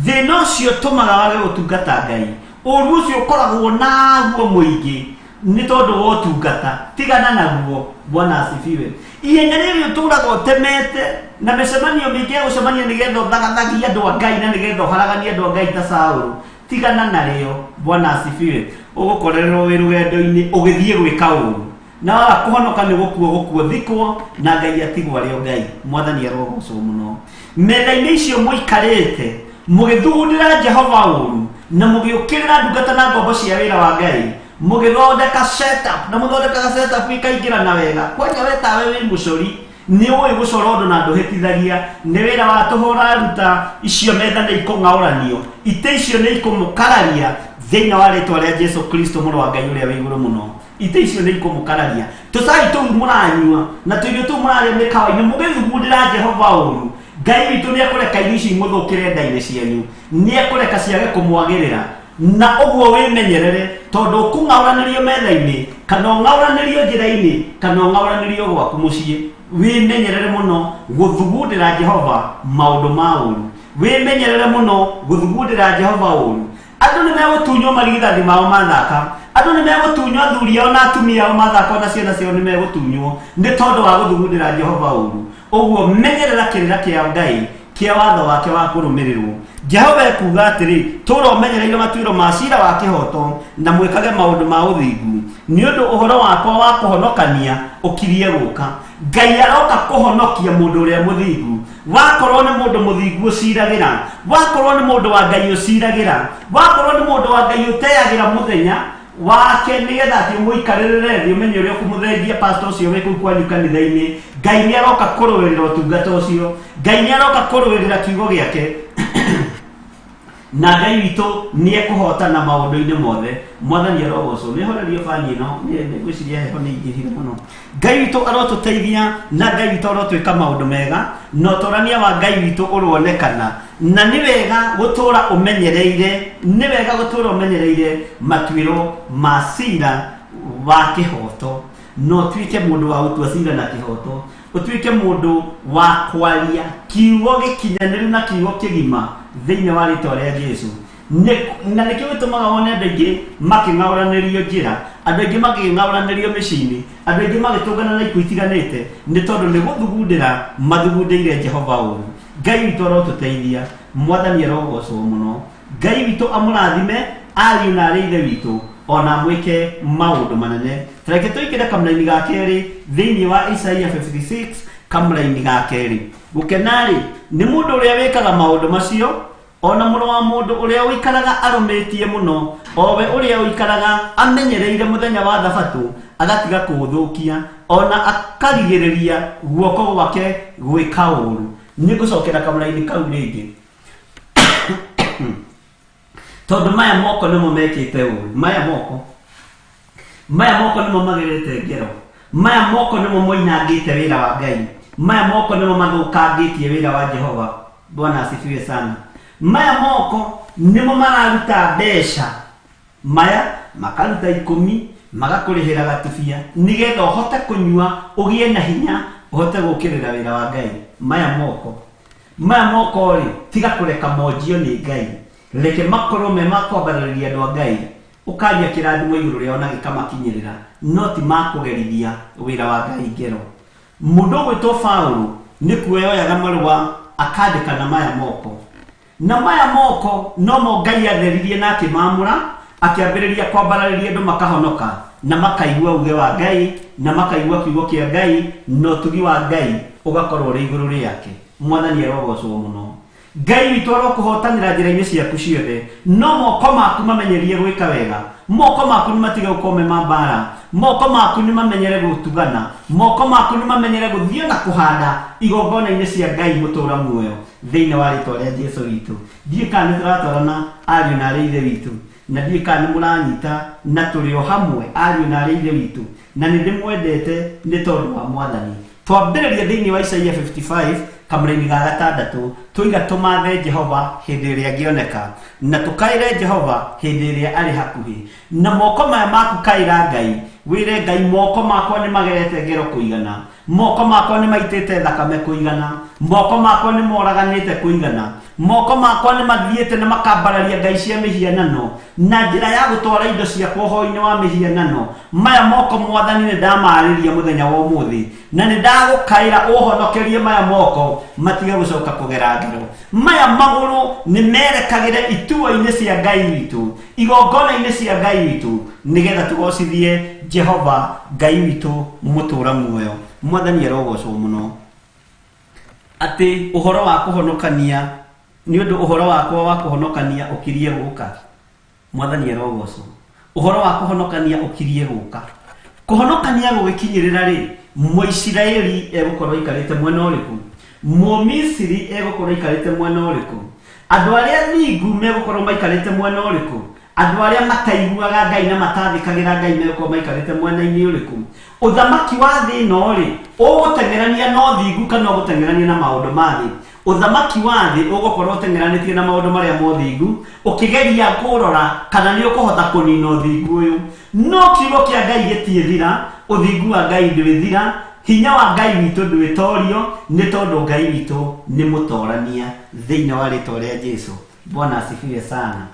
Thĩna ũcio ũtũmaga wage gũtungata Ngai, ũũru ũcio ũkoragwo naguo mũingĩ nĩ tondũ wa ũtungata. Tigana naguo. Bwana asifiwe. Ihenya rĩrĩ ũtũũraga ũtemete na mĩcemanio mĩingĩ ya gũcemania nĩgetha ũthagathagie andũ a Ngai na nĩgetha ũharaganie andũ a Ngai ta Saũlũ. Tigana narĩo. Bwana asifiwe. Ũgũkorerwo wĩ rũgendo-inĩ ũgĩthiĩ gwĩka ũũru, na waga kũhonoka nĩ gũkuo thikwo na Ngai atigwo arĩ o Ngai. Mwathani arogocwo mũno. Metha-inĩ icio mũikarĩte mũgĩthugundĩra Jehova ũũru na mũgĩũkĩrĩra ndungata na ngombo cia wĩra wa Ngai, mũgĩthondeka setup na mũthondekaga setup ikaingĩra na wega. Kwanja we tawe wĩ mũcori, nĩ ũĩ gũcora ũndũ na ndũhĩtithagia, nĩ wĩra wa tũhũra ruta icio metha nĩ ikũng'aũranio, ite icio nĩ ikũmũkararia thĩinĩ wa rĩtwa rĩa Jesu Kristo, mũrũ wa Ngai ũrĩa wĩ igũrũ mũno. Ite icio nĩ ikũmũkararia. Tũcai tũu mũranyua na tũirio tũu mũrarĩa mĩkawa-inĩ mũgĩthugundĩra Jehova ũũru, Ngai witũ nĩ ekũreka irio ici imũthũkĩre nda-inĩ cianyu, nĩ ekũreka ciage kũmwagĩrĩra. Na ũguo wĩmenyerere, tondũ ũkũng'aũranĩrio metha-inĩ kana ũng'aũranĩrio njĩra-inĩ kana ũng'aũranĩrio gwaku mũciĩ. Wĩmenyerere mũno gũthugundĩra Jehova maũndũ ma ũũru. Wĩmenyerere mũno gũthugundĩra Jehova ũũru. Andũ nĩ megũtunywo marigithathi mao mathaka, andu ni megutunywa thuri ona atumia mathako na ciana cio ni megutunywo ni tondu wa guthugundira Jehova uru. Uguo menyerera kirira kia Ngai kia watho wake wa kurumirirwo. Jehova ekuga atiri tura umenyereire matuiro ma cira wa kihoto na mwikage maundu ma uthingu ni undu uhoro wakwa wa kuhonokania ukirie guka. Ngai aroka kuhonokia mundu uria muthingu. Wakorwo ni mundu muthingu uciragira, wakorwo ni mundu wa Ngai uciragira, wakorwo ni mundu wa Ngai uteagira muthenya wake nigetha ati muikarire thi umenye uria kumuthengia pastor ucio wiku kwanyu kanitha-ini. Ngai ni aroka kuruirira utungata ucio, Ngai ni aroka kuruirira kiugo giake na Ngai witu ni ekuhotana maundu-ini mothe. Mwathani arogoco ni horerio bani ino ni gwiciria heho ni ingihire muno. Ngai witu arotuteithia na Ngai witu arotwika maundu mega no torania wa Ngai witu uronekana na ni wega gutura umenyereire, ni wega gutura umenyereire matuiro ma cira wa kihoto no twike mundu wa utua cira na kihoto, utwike mundu wa kwaria kiugo gikinyaniru na kiugo kigima thiini wa ritwa ria Jesu. Na nikio gitumaga wone andu aingi making'auranirio njira, andu aingi making'auranirio micini, andu aingi magitungana na ikuo itiganite ni tondu ni guthugundira mathugundire Jehova uru. Ngai witu arotuteithia, Mwathani arogocwo muno. Ngai witu amurathime ariu na arithe witu ona mwike maundu manene. Tareke tuikire kamulaini ga keri thiini wa Isaiah 56 kamulaini ga keri. Gukenari ni mundu uria wikaga maundu macio ona muru wa mundu uria wikaraga arumitie muno, owe uria wikaraga amenyereire muthenya wa thabatu agatiga kuuthukia ona akarigiriria guoko gwake gwika uru. Ni gucokera kamulaini kau ringi tondu maya moko nimo mekite uru. Maya moko nimo magirite ngero, maya moko nimo moinangite wira wa Ngai, maya moko nimo mathukangitie wira wa Jehova. Bwana asifiwe sana. Maya moko nimo mararuta mbeca, maya makaruta 10 magakurihira gatubia nigetha uhote kunyua ugie na hinya uhote gukirira wira wa Ngai. Maya moko ri tiga kureka monjio ni Ngai, reke makorwo me makwambararia andu a Ngai ukaria kirathimo iguru ria ona gikamakinyirira no ti makugerithia wira wa Ngai ngero. Mundu gwitwo Paulo ni kuoyaga marua akandika na maya moko, na maya moko no mo Ngai atheririe na akimamura akiambiriria kwambarariria andu makahonoka na makaigua uge wa Ngai na makaigua kiugo kia Ngai no tugi wa Ngai ugakorwo ri iguru riake. Mwathani arogocwo muno. Ngai witu arokuhotanira njira-ini ciaku ciothe no moko maku mamenyerie gwika wega, moko maku ni matige gukome mambara, moko maku ni mamenyere gutugana, moko maku ni mamenyere guthie na kuhanda igongona-ini cia Ngai mutura muoyo thiini wa ritwa ria Jesu witu. Ndie kana ni turatwarana ariu na arithe witu, na ndie kana ni muranyita na turio hamwe ariu na arithe witu, na ni ndimwendete ni tondu wa Mwathani. Twambiriria thiini wa Isaiah 55 kamulaini ga gatandatu tuiga tumathe Jehova hindi iria angioneka na tukaire Jehova hindi iria ari hakuhi. Na moko maya maku kaira Ngai wire Ngai moko makwa ni magerete ngero kuigana, moko makwa ni maitite thakame kuigana, moko makwa ni moraganite kuigana, moko makwa ni mathiete na makambararia ngai cia mihianano na njira ya gutwara indo cia kuhoini wa mihianano. Maya moko Mwathani ni ndamariria muthenya wa umuthi na ni ndagukaira uhonokerie maya moko matige gucoka kugera ngero. Maya maguru ni merekagire itua-ini cia Ngai witu, igongona-ini cia Ngai witu nigetha tugocithie Jehova Ngai witu mutura muoyo. Mwathani arogocwo muno ati uhoro wa kuhonokania ni undu uhoro wakwa wa kuhonokania ukirie guka. Mwathani arogocwo uhoro wa kuhonokania ukirie guka. Kuhonokania gugikinyirira ri Muisiraeli egukorwo ikarite mwena uriku, Mumisiri egukorwo ikarite mwena uriku, andu aria thingu megukorwo maikarite mwena uriku, andu aria mataiguaga Ngai na matathikagira Ngai megukorwo maikarite mwena-ini uriku. Uthamaki wa thi ino ri ugutengerania no thingu kana ugutengerania na maundu ma thi. Uthamaki wa thi ugukorwo utengeranitie na maundu maria mothingu ukigeria kurora kana ni ukuhota kunina uthingu uyu. No kiugo kia Ngai gitiethira, uthingu wa Ngai ndwithira, hinya wa Ngai witu ndwitorio ni tondu Ngai witu ni mutorania thiini wa ritwa ria Jesu. Bwana asifiwe sana.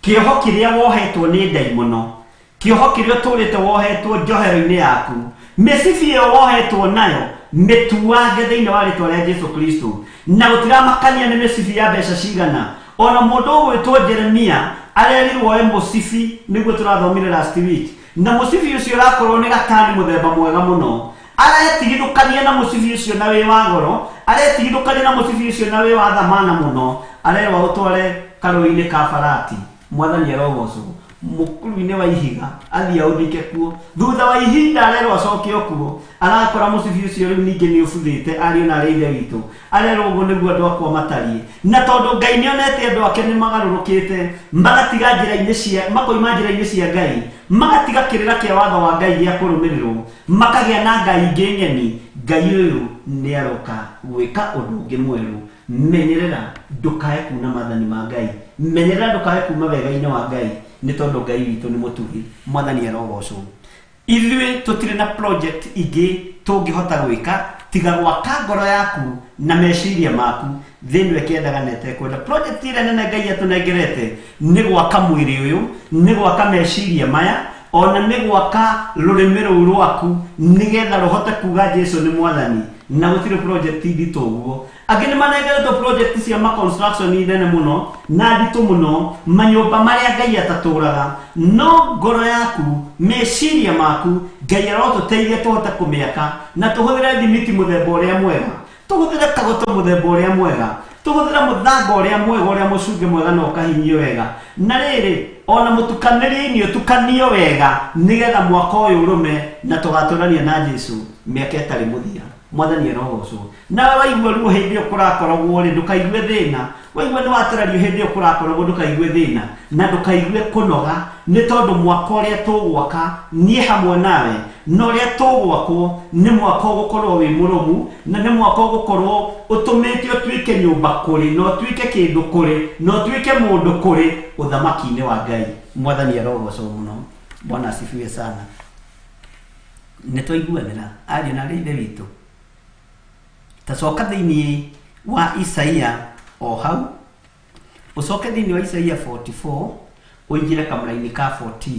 Kioho kiria wohetwo ni ndaimono kioho kirio turite wohetwo njohero-ini yaku mecibi iyo wohetwo nayo mituange thiini wa ritwa ria Jesu Kristo na gutiramakania ni mecibi ya mbeca cigana ona mundu gwitwo Jeremia arerirwo mucibi niguo turathomire last week na mucibi ucio rakorwo ni gatani muthemba mwega muno aretigithukania na mucibi ucio na wi wa goro aretigithukania na mucibi ucio na wi wa thamana muno arerwa utware karui-ini ka farati mwathani arogocwo mukuru-ini wa ihiga athia uthike kuo thutha wa ihinda arerwa acoke okuo arakora mucibi ucio riu ningi ni ubuthite ari na reithe witu arerwa uguo niguo andu akwa matarie na tondu Ngai nionete andu ake ni magarurukite magatiga njira-ini cia makoima njira-ini cia Ngai magatiga kirira kia watho wa Ngai gia kurumirirwo makagia na Ngai ingi ng'eni Ngai uyu ni aroka gwika undu ungi mweru menyerera ndukae kuna mathani ma Ngai menyerera ndukae kuma wega-ini wa Ngai ni tondu Ngai witu ni mutugi mwathani arogocwo ithuĩ tutire na project ingi tungihota gwika tiga gwaka ngoro yaku na meciria maku thiini wekendaga nete kwenda project ire nene Ngai atunengerete ni gwaka mwiri uyu ni gwaka meciria maya ona ni gwaka rurimi ruu rwaku nigetha ruhote kuga Jesu ni mwathani na gutire project ndito uguo angi ni manengeretwo project cia construction nene muno na ndito muno manyumba maria Ngai ataturaga no ngoro yaku meciria maku Ngai arotuteithia tuhote kumiaka na tuhuthire thimiti muthemba uria mwega tuhuthire kagoto muthemba uria mwega tuhuthire muthanga uria mwega uria mucunge mwega na ukahinyio wega na riri ona mutukanirie tukanio wega nigetha mwaka uyu urume na tugaturania na Jesu miaka itari muthia mwathani arogocwo na waigua ruo hindi ukurakoragwo ri ndukaigue thina waigua ni watarario hindi ukurakoragwo ndukaigue thina na ndukaigue kunoga ni tondu mwaka uria tugwaka nie hamwe nawe no uria tugwakwo ni mwaka ugukorwo wi murumu na ni mwaka ugukorwo utumite utwike nyumba kuri no twike kindu kuri no twike mundu kuri uthamaki-ini wa Ngai mwathani arogocwo muno Bwana asifiwe sana nitwaiguanira ari na reithe witu tacoka thiini wa Isaia o hau ucoke thiini wa Isaia 44 uingire kamera-ini ka 14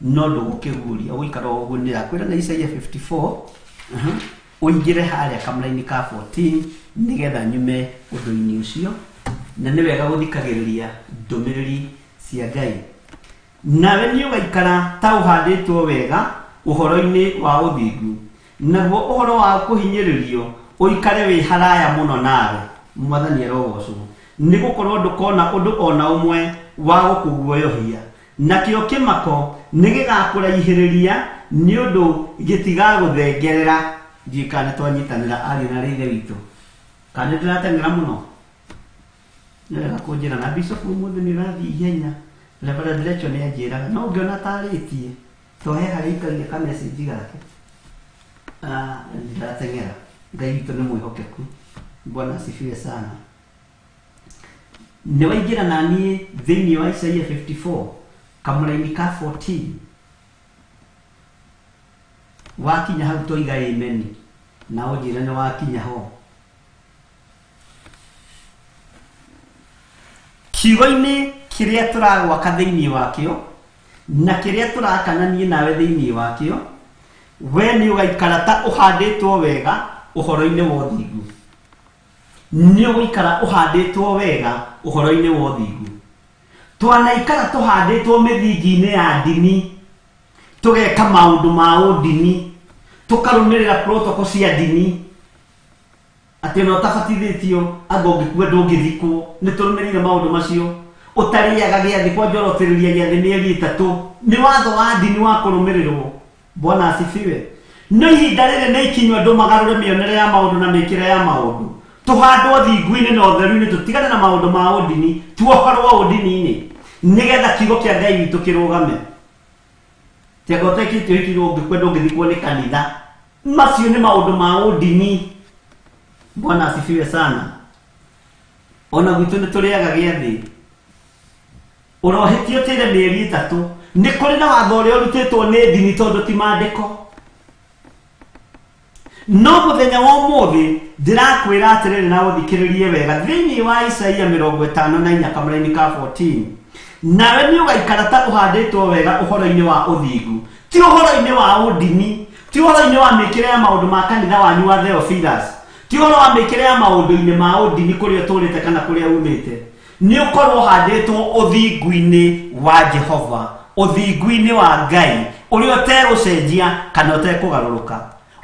no ndugukiguria uikara uguo ni akwira na Isaia 54 uingire haria kamera-ini ka 14 nigetha nyume undu-ini ucio na ni wega guthikagiriria ndumiriri cia Ngai nawe ni ugaikara ta uhanditwo wega uhoro-ini wa uthingu naguo uhoro wa kuhinyiririo uikare wi haraya muno nawe mwathani arogocwo ni gukorwo ndukona undu ona umwe wa gukuguoyohia nakio kimako ni gigakurahiriria ni undu gitiga guthengerera njikane twanyitanira ari na reithe witu kana ndiratengera muno nira kunjira na bishop umuthi ni rathi ihenya lebara direction ni anjiraga no ngiona taritie tohe harikaria ka message gake ndiratengera Ngai witu ni mwihokeku Bwana asifiwe sana ni waingira na nie thiini wa Isaia 54 kamera-ini ka 14 wakinya hau toiga amen na ujira ni wakinya ho kiugo-ini kiria turagwaka thiini wakio na kiria turakananie nawe thiini wakio we ni ugaikara ta uhanditwo wega uhoro-ini wa uthingu ni ugaikara uhanditwo wega uhoro-ini wa uthingu twanaikara tuhanditwo mithingi-ini ya ndini tugeka maundu ma udini tukarumirira protocol cia ndini ati no tabatithitio angongikua ndungithikwo ni turumirire maundu macio utariaga giathi kwa njorotiriria giathi mieri 3 ni watho wa ndini wa kurumirirwo Bwana asifiwe no ihinda riri ni ikinywa andu magarure mionere ya maundu na mikire ya maundu tuhandwo thingu-ini na utheru-ini tutigane na maundu ma udini tuohorwo udini-ini nigetha kiugo kia Ngai witu kirugame tiga utekitio ikinywa ungikwenda ungithikwo ni kanitha macio ni maundu ma udini Bwana asifiwe sana ona gwitu ni turiaga giathi urohetio tire mieri 3 ni kuri na watho uria urutitwo ni dini tondu ti maandiko no muthenya wa umuthi ndirakwira atiriri na uthikiririe wega thiini wa Isaia 54 kamera-ini ka 14 nawe nĩ ũgaikara ta ũhandĩtwo wega ũhoro-inĩ wa ũthingu, ti ũhoro-inĩ wa ũndini, ti ũhoro-inĩ wa mĩkĩre ya maũndũ ma kanitha wanyu wa Theophilus, ti ũhoro wa mĩkĩre ya maũndũ-inĩ ma ũndini kũrĩa ũtũrĩte kana kũrĩa umĩte. Nĩ ũkorwo ũhandĩtwo ũthingu-inĩ wa Jehova, ũthingu-inĩ wa Ngai ũrĩa ũtegũcenjia kana ũtekũgarũrũka.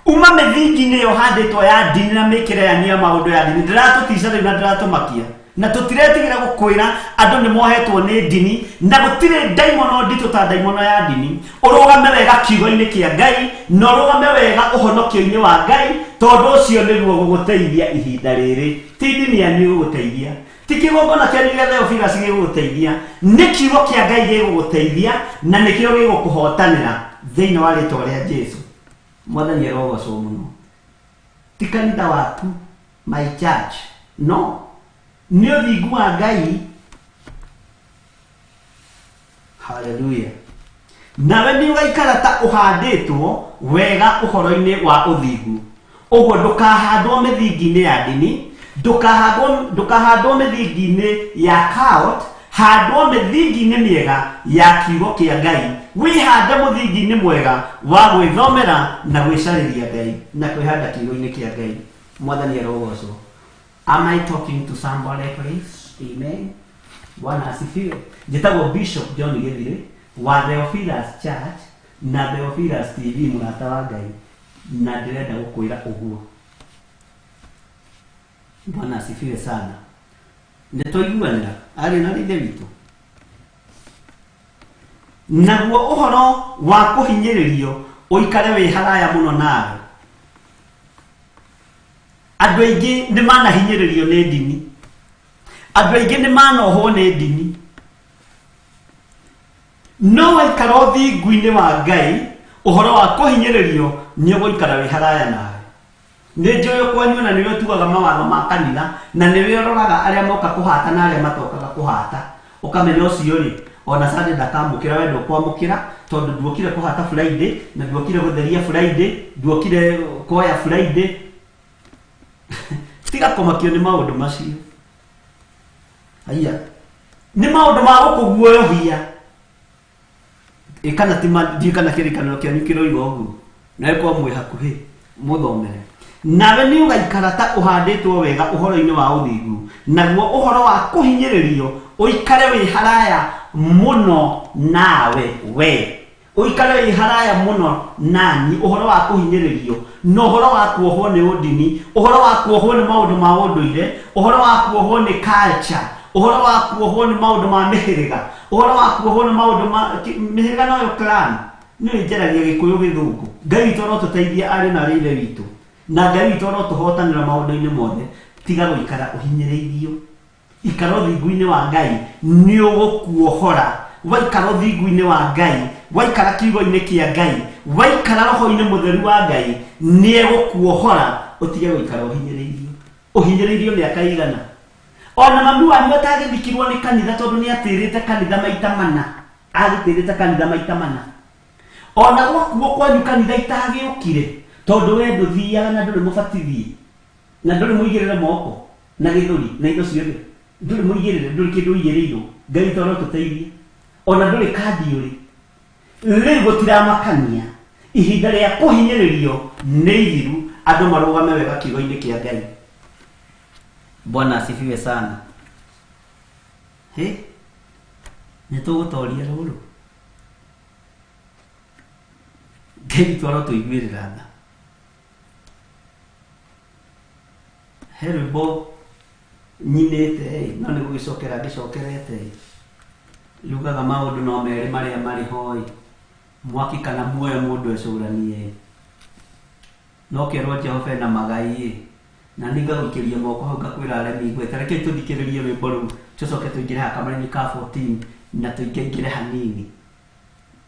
Uma mĩthingi-inĩ ĩyo handĩtwo ya ndini na mĩkĩre ya maũndũ ya ndini ndĩratũtica rĩu na ndĩratũmakia, na tũtiretigĩra gũkwĩra andũ nĩ mohetwo nĩ ndini, na gũtirĩ ndaimono nditũ ta ndaimono ya ndini. Ũrũgame wega kiugo-inĩ kĩa Ngai na ũrũgame wega ũhonokio-inĩ wa Ngai, tondũ ũcio nĩguo gũgũteithia ihinda rĩrĩ. Ti ndini yanyu gũgũteithia, ti kĩgongona kĩanyu gĩa Theophilus gĩgũgũteithia, nĩ kiugo kĩa Ngai gĩgũgũteithia, na nĩkĩo gĩgũkũhotanĩra thĩinĩ wa rĩĩtwa rĩa Jesũ. Mwathani arogocwo mũno. Ti kanitha waku, my church, no, nĩ ũthingu wa Ngai. Hallelujah. Nawe nĩ ũgaikara ta ũhandĩtwo wega ũhoro-inĩ wa ũthingu. Ũguo ndũkahandwo mĩthingi-inĩ ya ndini, ndũkahandwo mĩthingi-inĩ ya cult, handwo mĩthingi-inĩ mĩega ya kiugo kĩa Ngai. Wĩhande mũthingi-inĩ mwega wa gwĩthomera na gwĩcarĩria Ngai na kwĩhanda kiugo-inĩ kĩa Ngai. Mwathani arogocwo. Am I talking to somebody please? Amen. Bwana asifiwe. Njĩtagwo Bishop John Githiri wa Theophilus Church na Theophilus TV, mũrata wa Ngai, na ndĩrenda gũkwĩra ũguo. Bwana asifiwe sana. Nĩtũiguanĩra arĩ na ithe witũ. Naguo ũhoro wa kũhinyĩrĩrio ũikare wĩ haraya mũno nawe. Andũ aingĩ nĩ manahinyĩrĩrio nĩ ndini, andũ aingĩ nĩ manohwo nĩ ndini, no waikara ũthingu-inĩ wa Ngai, ũhoro wa kũhinyĩrĩrio nĩ ũgũikara wĩ haraya nawe. Nĩ njũĩ kwanyu na nĩwe tugaga mawatho ma kanitha, na nĩwe ũroraga arĩa moka kũhata na arĩa matokaga kũhata, ũkamenya ũcio rĩ, ona Sunday ndakamũkĩra, we ndũkwamũkĩra tondũ nduokire kũhata Friday, na nduokire gũtheria Friday, nduokire kuoya Friday. Tiga kũmakio nĩ maũndũ macio. Haiya, nĩ maũndũ ma gũkũguoyohia. Kana ti kana kĩrĩkanĩro kĩanyu kĩroiga ũguo, nawe kwa mwĩ hakuhĩ mũthomere. Nawe nĩ ũgaikara ta ũhandĩtwo wega ũhoro-inĩ wa ũthingu, naguo ũhoro wa kũhinyĩrĩrio ũikare wĩ haraya mũno nawe we. Ũikare wĩ haraya mũno nani, ũhoro wa kũhinyĩrĩrio, na ũhoro wa kuohwo nĩ ũndini, ũhoro wa kuohwo nĩ maũndũ ma ũndũire, ũhoro wa kuohwo nĩ culture, ũhoro wa kuohwo nĩ maũndũ ma mĩhĩrĩga, ũhoro wa kuohwo nĩ maũndũ ma mĩhĩrĩga noyo clan. Nĩ njaragia Gĩkũyũ Gĩthũngũ. Ngai witũ no tũteithie arĩ na rĩire witũ, na Ngai witũ no tũhotanĩra maũndũ-inĩ mothe. Tiga gũikara ũhinyĩrĩirio, ikara ũthingu-inĩ wa Ngai, nĩ ũgũkuohora. Waikara ũthingu-inĩ wa Ngai, waikara kiugo-inĩ kĩa Ngai, waikara roho-inĩ mũtheru wa Ngai, nĩ egũkuohora ũtige gũikara ũhinyĩrĩirio. Ũhinyĩrĩirio mĩaka igana. Ona mami wanyu atagĩthikirwo nĩ kanitha tondũ nĩ atĩrĩte kanitha maita mana, agĩtĩrĩte kanitha maita mana. Ona gwakuo kwanyu kanitha itagĩũkire tondũ we ndũthiaga na ndũrĩ mũbatithie, na ndũrĩ mũigĩrĩre moko na gĩthũri na indo ciothe, ndũrĩ mũigĩrĩre, ndũrĩ kĩndũ ũigĩrĩirwo. Ngai witũ no tũteithie. Ona ndũrĩ kandi ũrĩ, rĩu gũtiramakania. Ihinda rĩa kũhinyĩrĩrio nĩ ithiru, andũ marũgame wega kiugo-inĩ kĩa Ngai. Bwana asifiwe sana. Nĩ tũgũtoria rũrũ. Ngai witũ arotũiguĩrĩra tha. He rwĩmbo nyinĩte, no nĩ gũgĩcokera ngĩcokerete. Yugaga maũndũ no merĩ marĩa marĩ hoi, mwaki kana muoyo mũndũ ecũranie. No kĩrwo Jehova na magai, na nĩngagũikĩria moko hau ngakwĩra aremi gweta, reke tũthikĩrĩrie rwĩmbo rũu, tũcoke tũingĩre ha kamũra-inĩ ka 14 na tũingĩre hanini.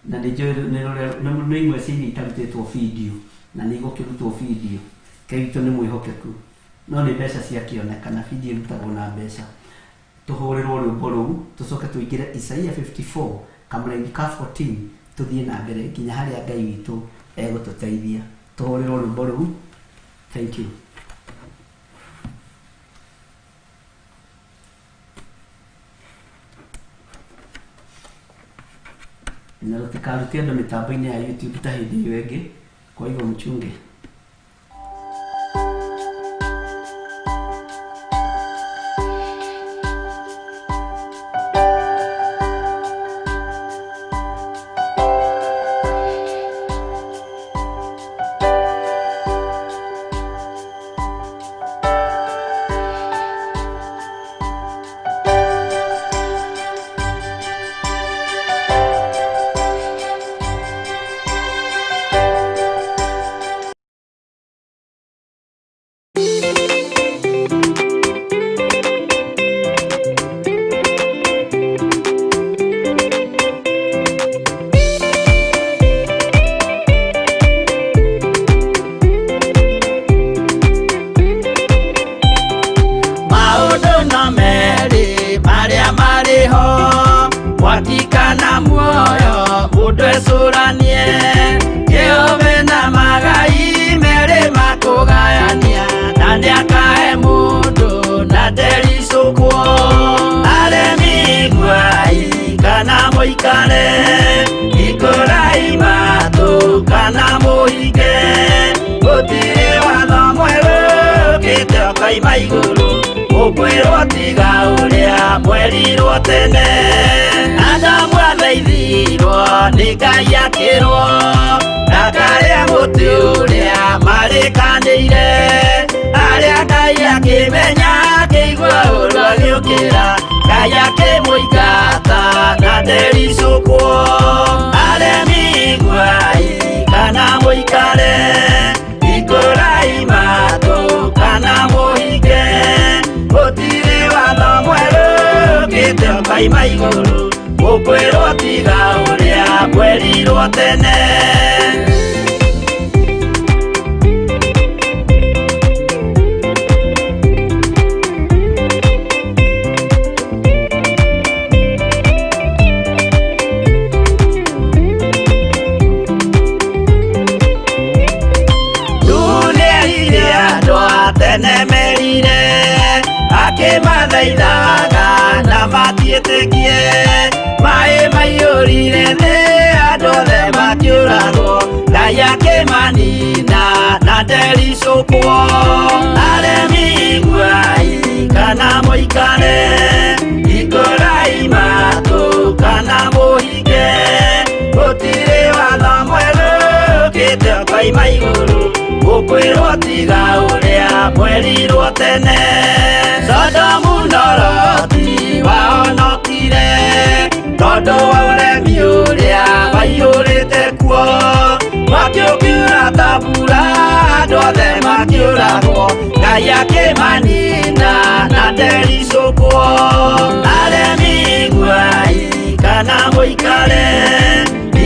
Na nĩ imwe ciĩni itarutĩtwo video, na nĩ igũkĩrutwo video. Ngai witũ nĩ mwĩhokeku, no nĩ mbeca ciakĩonekana, video ĩrutagwo na mbeca. Tũhũrĩrwo rwĩmbo rũu, tũcoke tũingĩre Isaia 54 kamũra-inĩ ka 14, tũthiĩ na mbere nginya harĩa Ngai witũ egũtũteithia. Tũhũrĩrwo rwĩmbo rũu. Thank you. na rutikarutia andũ mĩtambo-inĩ ya YouTube ta hĩndĩ ĩyo ĩngĩ. Kwa hivyo mchunge. Wakikana muoyo mudwe suranie Jehova na magai mere makugayania nani akae mundu na derisukwo aremi gwai kana moikare ikorai matu kana moike gutire watho mweru kite kaima iguru ukwirwo tiga uria mwerirwo tene Adamu athaithirwo nĩ Ngai akĩrwo ndakarĩa mũtĩ ũrĩa marĩkanĩire arĩa Ngai akĩmenya akĩigua ũru agĩũkĩra Ngai akĩmũingata na ndericũkwo aremi gwai kana mũikare ikũrai matũ kana mũhinge gũtirĩ watho mwerũ ũkĩte kaima igũrũ ukwirwo tiga uria mwerirwo tene dunia ire andũ a tene merire akĩmathaithaga na matiĩtĩkie Mae maiyũrire thĩ andũ othe makĩũragwo Ngai akĩmanina na ndericũkwo aremi gwai kana mũikare ikũrai matũ kana mũhinge gũtirĩ watho mwerũ ũkĩte kaima igũrũ ũkwĩrwo tiga ũrĩa mwerirwo tene Sodomu na Loti wahonokire tondũ wa ũremi ũrĩa waiyũrĩte kuo makĩũkĩra ta mbura andũ othe makĩũragwo Ngai akĩmanina na ndericũkwo aremi gwai kana mũikare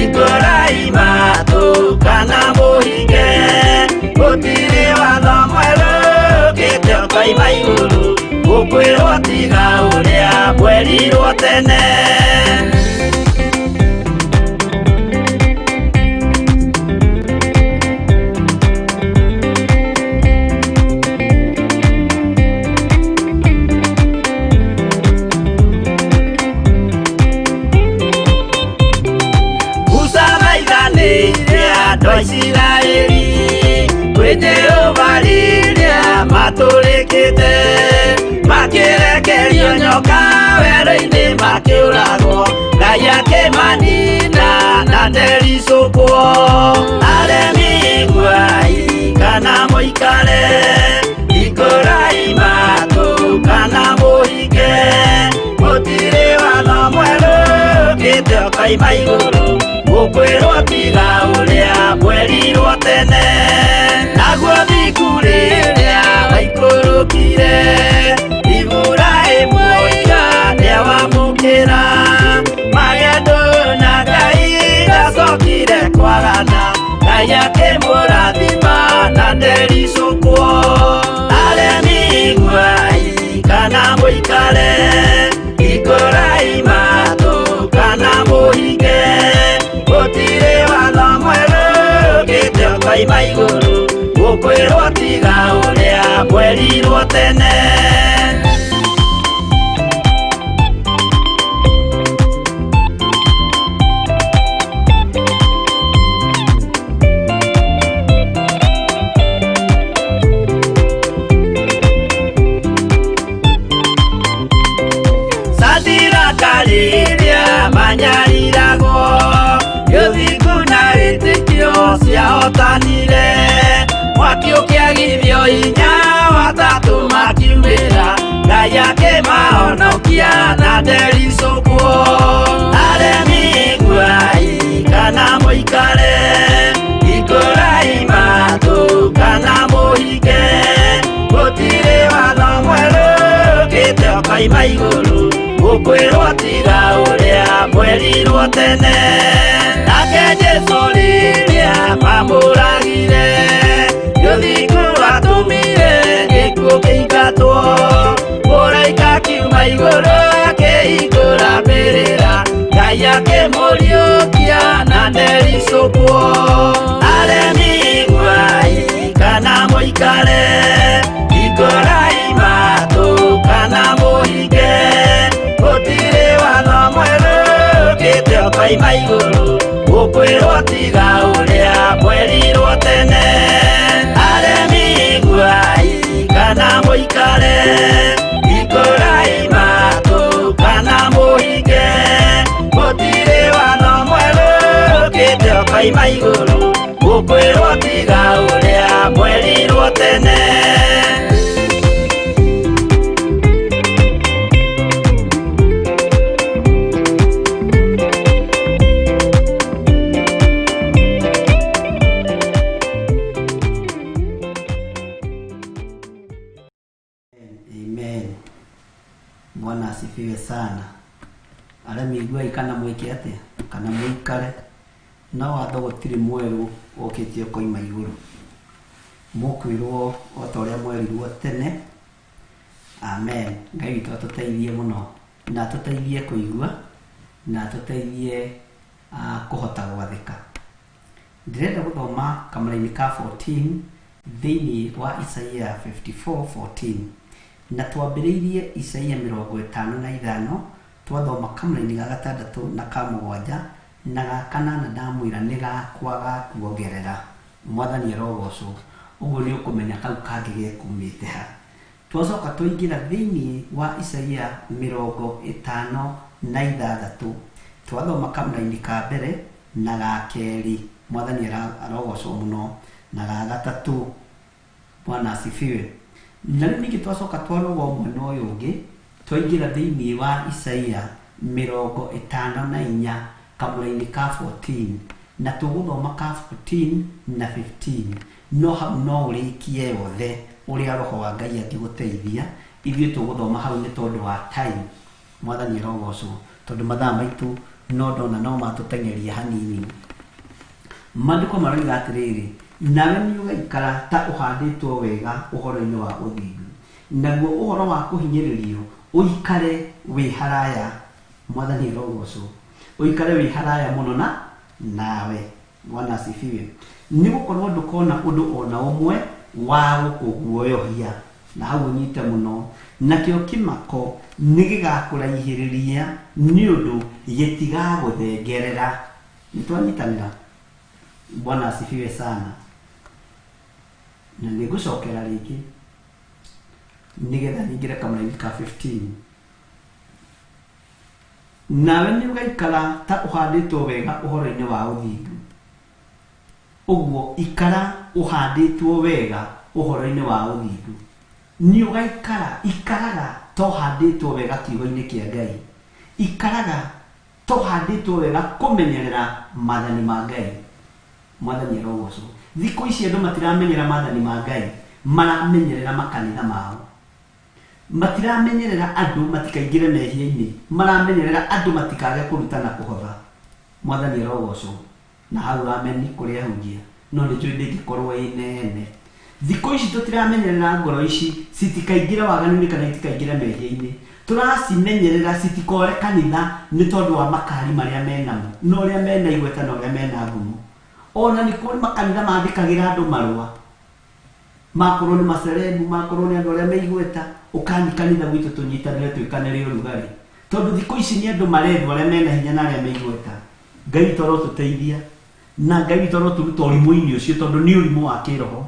ikũrai matũ kana mũhinge gũtirĩ watho mwerũ ũkĩte kaima igũrũ ũkwĩrwo tiga ũrĩa mwerirwo tene Israeli kwĩ Jehova rĩrĩa matũrĩkĩte makĩrekerio nyoka werũ-inĩ makĩũragwo Ngai akĩmanina na ndericũkwo aremi gwai kana mũikare ikũrai matũ kana mũhinge gũtirĩ watho mwerũ ũkĩte kaima igũrũ ũkwĩrwo tiga ũrĩa mwerirwo tene naguo thiku rĩrĩa waikũrũkire Iburahĩmu nĩawamũkĩra magendo na Ngai ndacokire kwarana Ngai akĩmũrathima na ndericũkwo aremi gwai kana mũikare ikũrai matũ kana mũhinge gũtirĩ watho mwerũ ũkĩte kaima igũrũ ũkwĩrwo tiga ũrĩa mwerirwo tene Ngai akĩmahonokia na ndericũkwo. Aremi guai kana mũikare, hingũrai matũ kana mũhinge, gũtirĩ watho mwerũ ũkĩte ũkoima igũrũ, gũkwĩrwo tiga ũrĩa mwerirwo tene. Nake Jesũ rĩrĩa mamũragire, gĩthiku atũmire gĩkuũ kĩingatwo, mũraika kiuma igũrũ akĩhingũra mbĩrĩra, Ngai akĩmũriũkia na ndericũkwo. Aremi guai kana mũikare, hingũrai matũ kana mũhinge, gũtirĩ watho mwerũ ũkĩte ũkoima igũrũ, gũkwĩrwo tiga ũrĩa mwerirwo tene. Aremi guai kana mũikare, hingũrai matũ kana mũhinge, gũtirĩ watho mwerũ ũkĩte ũkoima igũrũ, gũkwĩrwo tiga ũrĩa mwerirwo tene. Amen. Bwana asifiwe sana. Aremi guai kana mwike atia kana muikare, na watho gũtirĩ mwerũ ũkĩte ũkoima igũrũ, mũkwĩrwo o ta ũrĩa mwerirwo tene. Amen. Ngai witũ atũteithie mũno na atũteithie kũigua na atũteithie kũhota gwathĩka. Ndĩrenda gũthoma kamũra-inĩ ka 14 thĩinĩ wa Isaia 54:14, na twambĩrĩirie Isaia 55 twathoma kamũra-inĩ ga 6 na ka 7 na ga 8, na ndamwĩra nĩ gakwa kuongerera. Mwathani arogocwo. Ũguo nĩ ũkũmenya kau kangĩ gekumĩte ha. Twacoka tũingĩra thĩinĩ wa Isaia 56 twathoma kamũra-inĩ ka mbere na ga kerĩ. Mwathani arogocwo mũno. Na ga 3. Bwana asifiwe. Na rĩu ningĩ twacoka twaroga mwena ũyũ ũngĩ twaingĩra thĩinĩ wa Isaia 54 kamũra-inĩ ka 14, na tũgũthoma ka 14 na 15. No hau no ũrĩkie yothe ũrĩa roho wa Ngai angĩgũteithia. Ithuĩ tũgũthoma hau nĩ tondũ wa time. Mwathani arogocwo, tondũ mathaa maitũ no ndona no matũteng'eria hanini. Maandĩko maroiga atĩrĩrĩ, nawe nĩ ũgaikara ta ũhandĩtwo wega ũhoro-inĩ wa ũthingu, naguo ũhoro wa kũhinyĩrĩrio ũikare wĩ haraya. Mwathani arogocwo, ũikare wĩ haraya mũno na nawe. Bwana asifiwe. Nĩ gũkorwo ndũkona ũndũ ona ũmwe wa gũkũguoyohia, na hau ũnyite mũno, nakĩo kĩmako nĩ gĩgakũraihĩrĩria nĩ ũndũ gĩtigagũthengerera. Nĩ twanyitanĩra? Bwana asifiwe sana. Na nĩ ngũcokera rĩngĩ nĩgetha nyingĩre kamũra-inĩ ka 15. Nawe nĩ ũgaikara ta ũhandĩtwo wega ũhoro-inĩ wa ũthingu. Ũguo ikara ũhandĩtwo wega ũhoro-inĩ wa ũthingu. Nĩ ũgaikara, ikaraga ta ũhandĩtwo wega kiugo-inĩ kĩa Ngai. Ikaraga ta ũhandĩtwo wega kũmenyerera maathani ma Ngai. Mwathani arogocwo. Thikũ ici andũ matiramenyera maathani ma Ngai, maramenyerera makanitha mao. Matiramenyerera andũ matikaingĩre mehia-inĩ, maramenyerera andũ matikage kũrutana kũhotha. Mwathani arogocwo. Na hau ameni kũrĩa hunjia, no nĩ njũĩ ndĩngĩkorwo ĩ nene. Thikũ ici tũtiramenyerera ngoro ici citikaingĩre waganu-inĩ kana itikaingĩre mehia-inĩ. Tũracimenyerera citikore kanitha nĩ tondũ wa makari marĩa menamo, no ũrĩa mena igweta na ũrĩa mena ngumo. Ona nĩ kũrĩ makanitha mandĩkagĩra andũ marũa, makorwo nĩ macerebu, makorwo nĩ andũ arĩa meigweta, ũkani kanitha gwitũ tũnyitanĩre twĩkanĩre ũrugarĩ, tondũ thikũ ici nĩ andũ marendwo arĩa mena hinya na arĩa meigweta. Ngai toro tũteithia na Ngai toro tũruta ũrimũ-inĩ ũcio, tondũ nĩ ũrimũ wa kĩroho.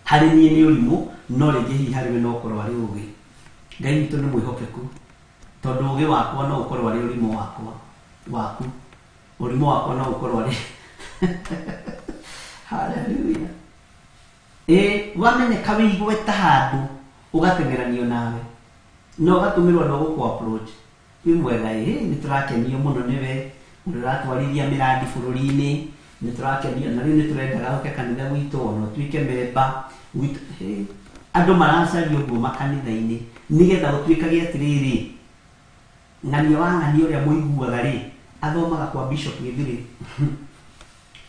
Harĩ niĩ nĩ ũrimũ, no rĩngĩ hihi harĩ no ũkorwo arĩ ũgĩ. Ngai witũ nĩ mwĩhokeku, tondũ ũgĩ wakwa no ũkorwo arĩ ũrimũ waku. Ũrimũ wakwa no ũkorwo arĩ haleluya. Wamenyeka wĩigweta handũ ũgateng'eranio nawe. no gatumirwo no go approach imwega ni turakenio muno niwe uratwarithia miradi bururi-ini ni turakenio na riu ni turendaga uke kanitha witu ono tuike memba witu andu maracaria uguo makanitha-ini nigetha utuikage atiriri ng'ania wa ng'ania uria muiguaga ri athomaga kwa Bishop Githiri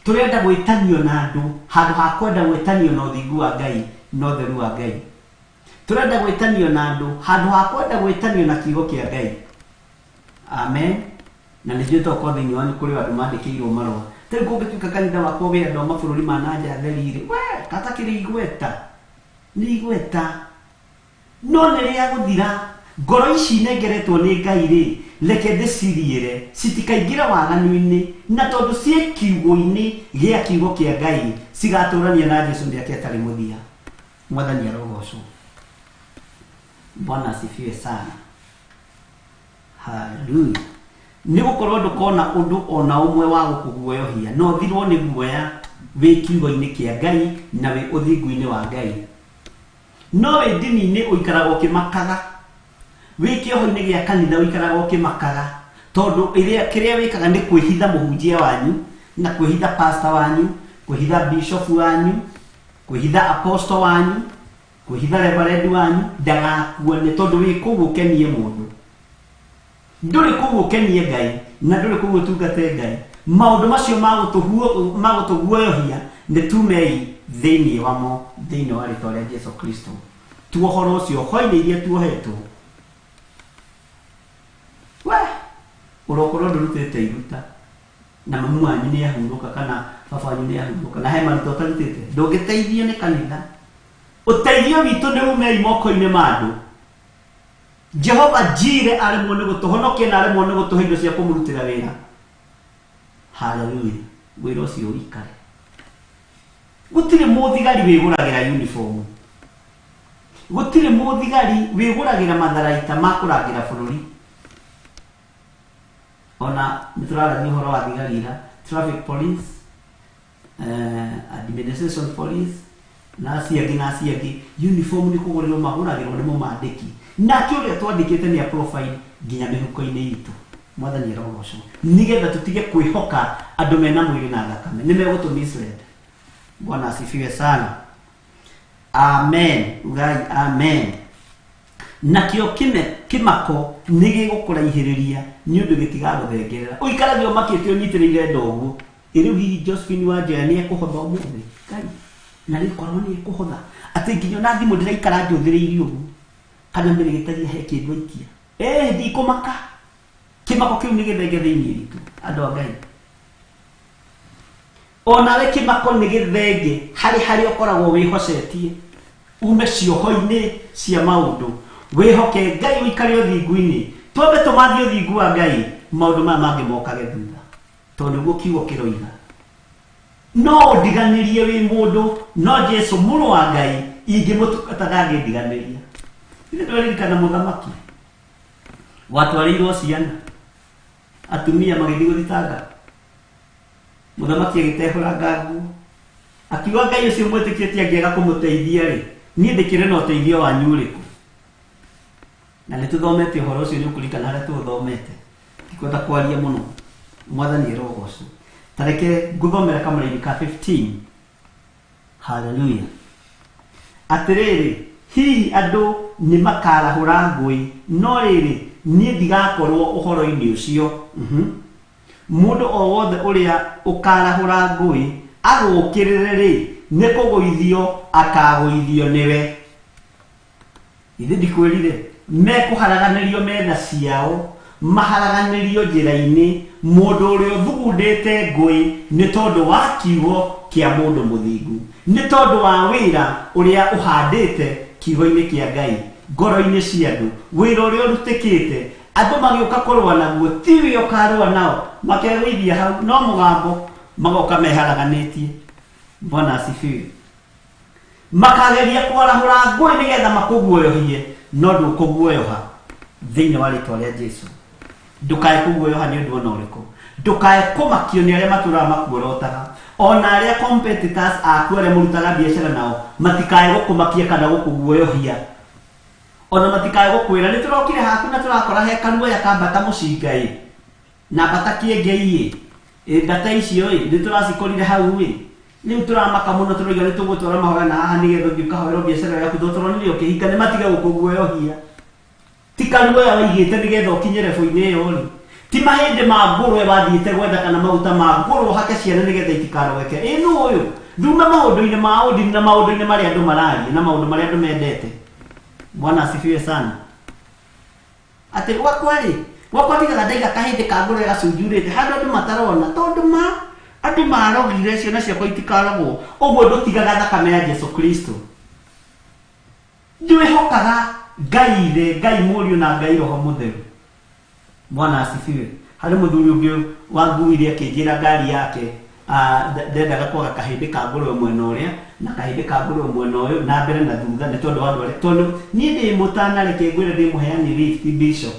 turenda gwitanio na andu handu ha kwenda gwitanio na uthingu wa Ngai no theru wa Ngai turenda gwitanio na andu handu ha kwenda gwitanio na kiugo kia Ngai amen na nĩ njũĩ toko thĩinĩ wanyu kũrĩ andũ mandĩkĩirwo marũa tarĩu kũngĩtuĩka kanitha wakwa wĩra andũ a mabũrũri ma nanja therĩ-rĩ we katakĩrĩ igweta nĩ igweta no nĩ rĩa gũthira ngoro ici nengeretwo nĩ Ngai-rĩ reke ndĩciriĩre citikaingĩre waganu-inĩ na tondũ ciĩ kiugo-inĩ gĩa kiugo kĩa Ngai cigatũrania na Jesũ mĩaka ĩtarĩ mũthia mwathani arogocwo Bwana asifiwe sana haleluya ni gukorwo ndukona undu ona umwe wa gukuguoyohia no thirwo ni guoya wi kiugo-ini kia Ngai na wi uthingu-ini wa Ngai no wi ndini-ini uikaraga ukimakaga wi kioho-ini gia kanitha uikaraga ukimakaga tondu kiria wikaga ni kwihitha muhunjia wanyu na kwihitha pastor wanyu kwihitha bishop wanyu kwihitha apostle wanyu kwihitha reverend wanyu ndagakuone tondu wi kugukenie mundu nduri kugukenie Ngai na nduri kugutungate Ngai maundu macio magutuguoyohia ni tumei thiini wamo thiini wa ritwa ria Jesu Kristo tuohoro ucio Hwaini iria tuohetwo we urokorwo ndurutite iruta na mamu wanyu ni ahuruka kana baba wanyu ni ahuruka na he maruta utarutite ndungiteithio ni kanitha uteithio witu ni umei moko-ini ma andu Jehova jire arimo ni gutuhonokia na arimo ni gutuhe indo cia kumurutira wira haleluya wira ucio ikare gutire muthigari wiguragira uniform gutire muthigari wiguragira matharaita makuragira bururi ona niturara ni horo wa thigarira traffic police administration police na ciangi uniform ni kugurirwo maguragirwo ni mumandiki na kiuria twandikite ni a profile nginya mihuko-ini itu mwathani arogocwo nigetha tutige kwihoka andu mena mwiri na thakame ni megutumislead Bwana asifiwe sana amen ugai amen na kio kimako nigi gukurahiriria ni undu gitigaguthegerera uikaraga umakite unyitiriire ndogu iriu hihi Josephine wa Jani ekuhotha umuthi Ngai na rikorwo ni ekuhotha ati nginyo na thimu ndiraikara njuthiriirio ugu kana mbere gitagia he kindu ikia ndikumaka kimako kiu ni githenge thiini ritu andu a Ngai ona we kimako ni githenge hari ukoragwo wihocetie ume cioho-ini cia maundu wihoke Ngai uikare uthingu-ini twambe tumathie uthingu wa Ngai maundu maya mangi mokage thutha tondu guo kiugo kiroiga no ndiganirie wi mundu no Jesu muru wa Ngai ingimutukataga ngidiganiria ile twaririkana muthamaki watwarirwo ciana atumia magithii guthitanga muthamaki agitehura ngagu akiuga Ngai ucio mwitikitie angiega kumuteithia ri nie ndikire na uteithio wanyu uriku na nituthomete uhoro ucio ni ukurikana haria tuthomete tikwenda kwaria muno mwathani arogocwo tareke nguthomera kamũraini ka 15 haleluya atiriri hihi andu ni makarahura ngui no riri nie ndigakorwo uhoro-ini ucio mundu o wothe uria ukarahura ngui agukirire ri ni kuguithio akaguithio niwe ithe ndikwirire mekuharaganirio metha ciao maharaganirio njira-ini mundu uria thugundite ngui ni tondu wa kiugo kia mundu muthingu ni tondu wa wira uria uhandite kiugo-ini kia Ngai ngoro-ini cia andu wira uria urutikite andu magioka kurwa naguo tiwe ukarwa nao makeguithia hau no mugambo magoka meharaganitie Bwana asifiwe makageria kwarahura ngui nigetha makuguoyohie no ndukuguoyoha thiini wa ritwa ria Jesu ndukae kuguoyoha ni undu ona uriku ndukae kumakio ni aria maturaga makuorotaga ona aria competitors aku aria murutaga biacara nao matikae gukumakia kana gukuguoyohia ona matikae gukwira ni turokire haku na turakora he kanua ya kambata mucingai na bata kiengei ndata icio ni turacikorire hau ni turamaka muno turoiga ni tugutwara mahoya na haha nigetha ngikahoera biacara yaku thotoro ni ukihinga ni matiga gukuguoyohia ti kanua ya waigite nigetha ukinyere boine iyo ri ti mahinde ma ngurwe bathiite gwetha kana maguta ma ngurwe hake ciana nigetha itikaroweke no uyu thuma maundu-ini ma udini na maundu-ini maria andu mararia na maundu maria andu mendete. Bwana asifiwe sana. Ati wakwa tiga ndaiga kahinde ka ngurwe gacunjurite handu andu matarona tondu andu marogire ciana ciakwa itikaragwo uguo ndutigaga thakame ya Jesu Kristo. Ndiwehokaga Ngai Mũriũ na Ngai Roho Mũtheru. Bwana asifiwe. Hari muthuri ungi wanguire akinjira ngari yake ndendaga kwaga kahinde ka ngurwe mwena uria na kahinde ka ngurwe mwena uyu na mbere na thutha ni tondu wandu ari tondu ni ndi mutana reke ngwire ndi muheani lift bishop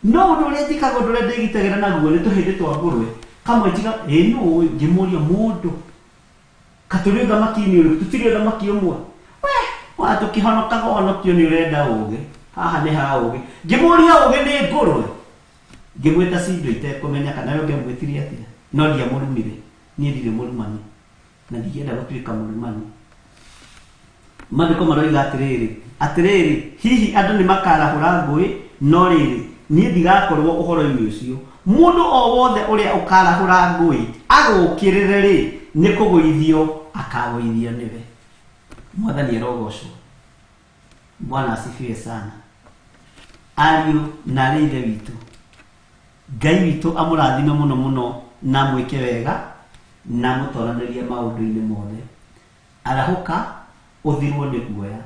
no undu uria njikaga undu uria ndigitagĩra naguo ni tuhinde twa ngurwe kamwe njiga no uyu ngimuria mundu katuri thamaki-ini uri tutiri thamaki umwe wa tukihonokaga honokio ni urenda ugi haha ni ha ugi ngimuria ugi ni ngurwe ngimwita cindo itekumenya kana yo ngemwitirie atia no ndia murumire ni ndire murumani na ndienda gutuika murumani. Maandiko maroiga atiriri hihi andu ni makarahura ngui no riri ni ndigakorwo uhoro-ini ucio mundu o wothe uria ukarahura ngui agukirire ri ni kuguithio akaguithio niwe. Mwathani arogocwo. Bwana asifiwe sana. Ariũ na rĩithe witũ Ngai witũ amũrathime muno muno na mwĩke wega na mũtoranĩrie maũndũ-inĩ mothe. Arahuka ũthirwo nĩ guoya.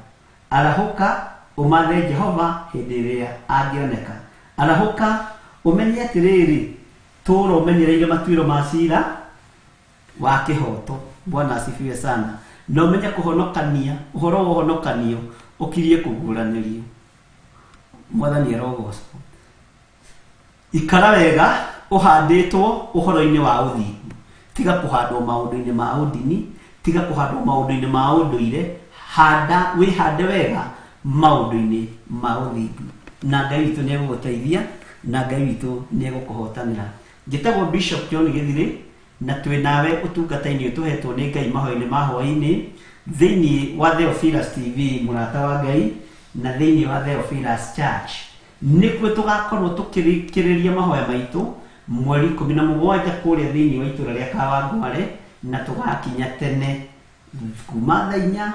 Arahuka ũmathe Jehova hĩndĩ ĩrĩa angĩoneka. Arahuka ũmenye atĩrĩrĩ tũũra ũmenyereire matuĩro ma cira wa kĩhoto. Bwana asifiwe sana. Na ũmenye kũhonokania ũhoro wa ũhonokanio ũkirie kũguũranĩrio. Mwathani arogocwo. Ikara wega uhanditwo uhoro-ini wa uthingu tiga kuhandwo maundu-ini ma udini tiga kuhandwo maundu-ini ma unduire handa wihande wega maundu-ini ma uthingu na Ngai witu ni eguguteithia na Ngai witu ni egukuhotanira. Njitagwo Bishop John Githiri na twi nawe utungata-ini utuhetwo ni Ngai mahoya-ini ma Hwaini thiini wa Theophilus TV murata wa Ngai na thiini wa Theophilus Church. Nikuo tugakorwo tukirikiriria mahoya maitu mweri 17 kuria thiini wa itura ria Kawangware na tugakinya tene kuma thaa 4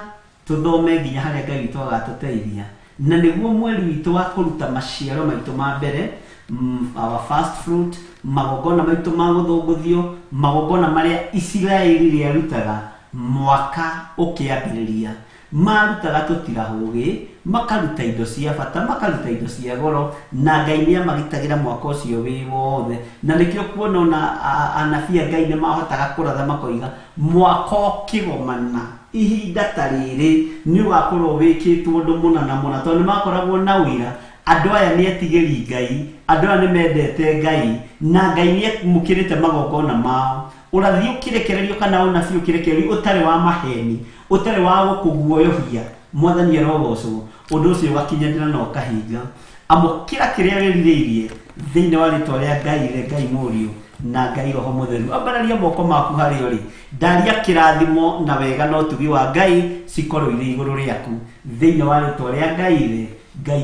tuthome nginya haria Ngai witu agatuteithia na niguo mweri witu wa kuruta maciaro maitu ma mbere our first fruit magogona maitu ma guthunguthio magogona maria Isiraeli riarutaga mwaka ukiambiriria marutaga tutirahugi makaruta indo cia bata makaruta indo cia goro na Ngai ni amagitagira mwaka ucio wi wothe na nikio kuona ona anabia Ngai ni mahotaga kuratha makoiga mwaka ukigomana ihinda tariri ni ugakorwo wikitwo undu muna tondu makoragwo na wira andu aya ni etigiri Ngai andu aya ni mendete Ngai na Ngai ni mukirite magogona mao urathio kirekererio kana ona cio kirekererio utari wa maheni utari wa gukuguoyohia. Mwathani arogocwo undu ucio gakinyanira no kahinga amukira kiria weririirie thiini wa ritwa ria Ngai Mũriũ na Ngai Roho Mũtheru. Ambararia moko maku hari uri ndaria kirathimo na wega no tugi wa Ngai cikorwo iri iguru riaku thiini wa ritwa ria Ngai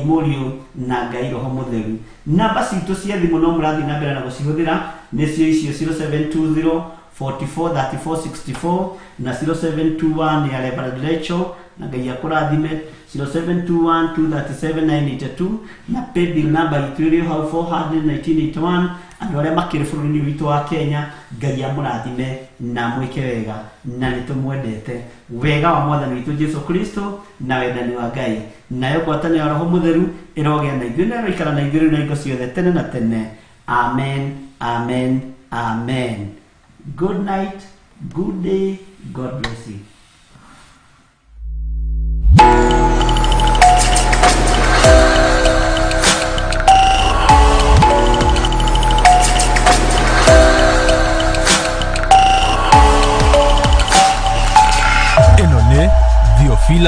Mũriũ na Ngai Roho Mũtheru. Namba citu cia thimu no murathi na mbere na gucihuthira nicio icio 0720 44 34 64 na 0721 ya Reverend Rachel na Ngai akurathime 0721 237 982 na paybill number iturio hau 41981. Andu aria makiri bururi-ini witu wa Kenya Ngai amurathime na mwike wega na nitumwendete wega wa Mwathani witu Jesu Kristo na wendani wa Ngai nayo ngwatanĩro ya Roho Mũtheru irogea na ithuĩ na ĩroikara na ithuĩ na hingo ciothe tene na tene. Amen, amen, amen. Good night, good day, God bless you.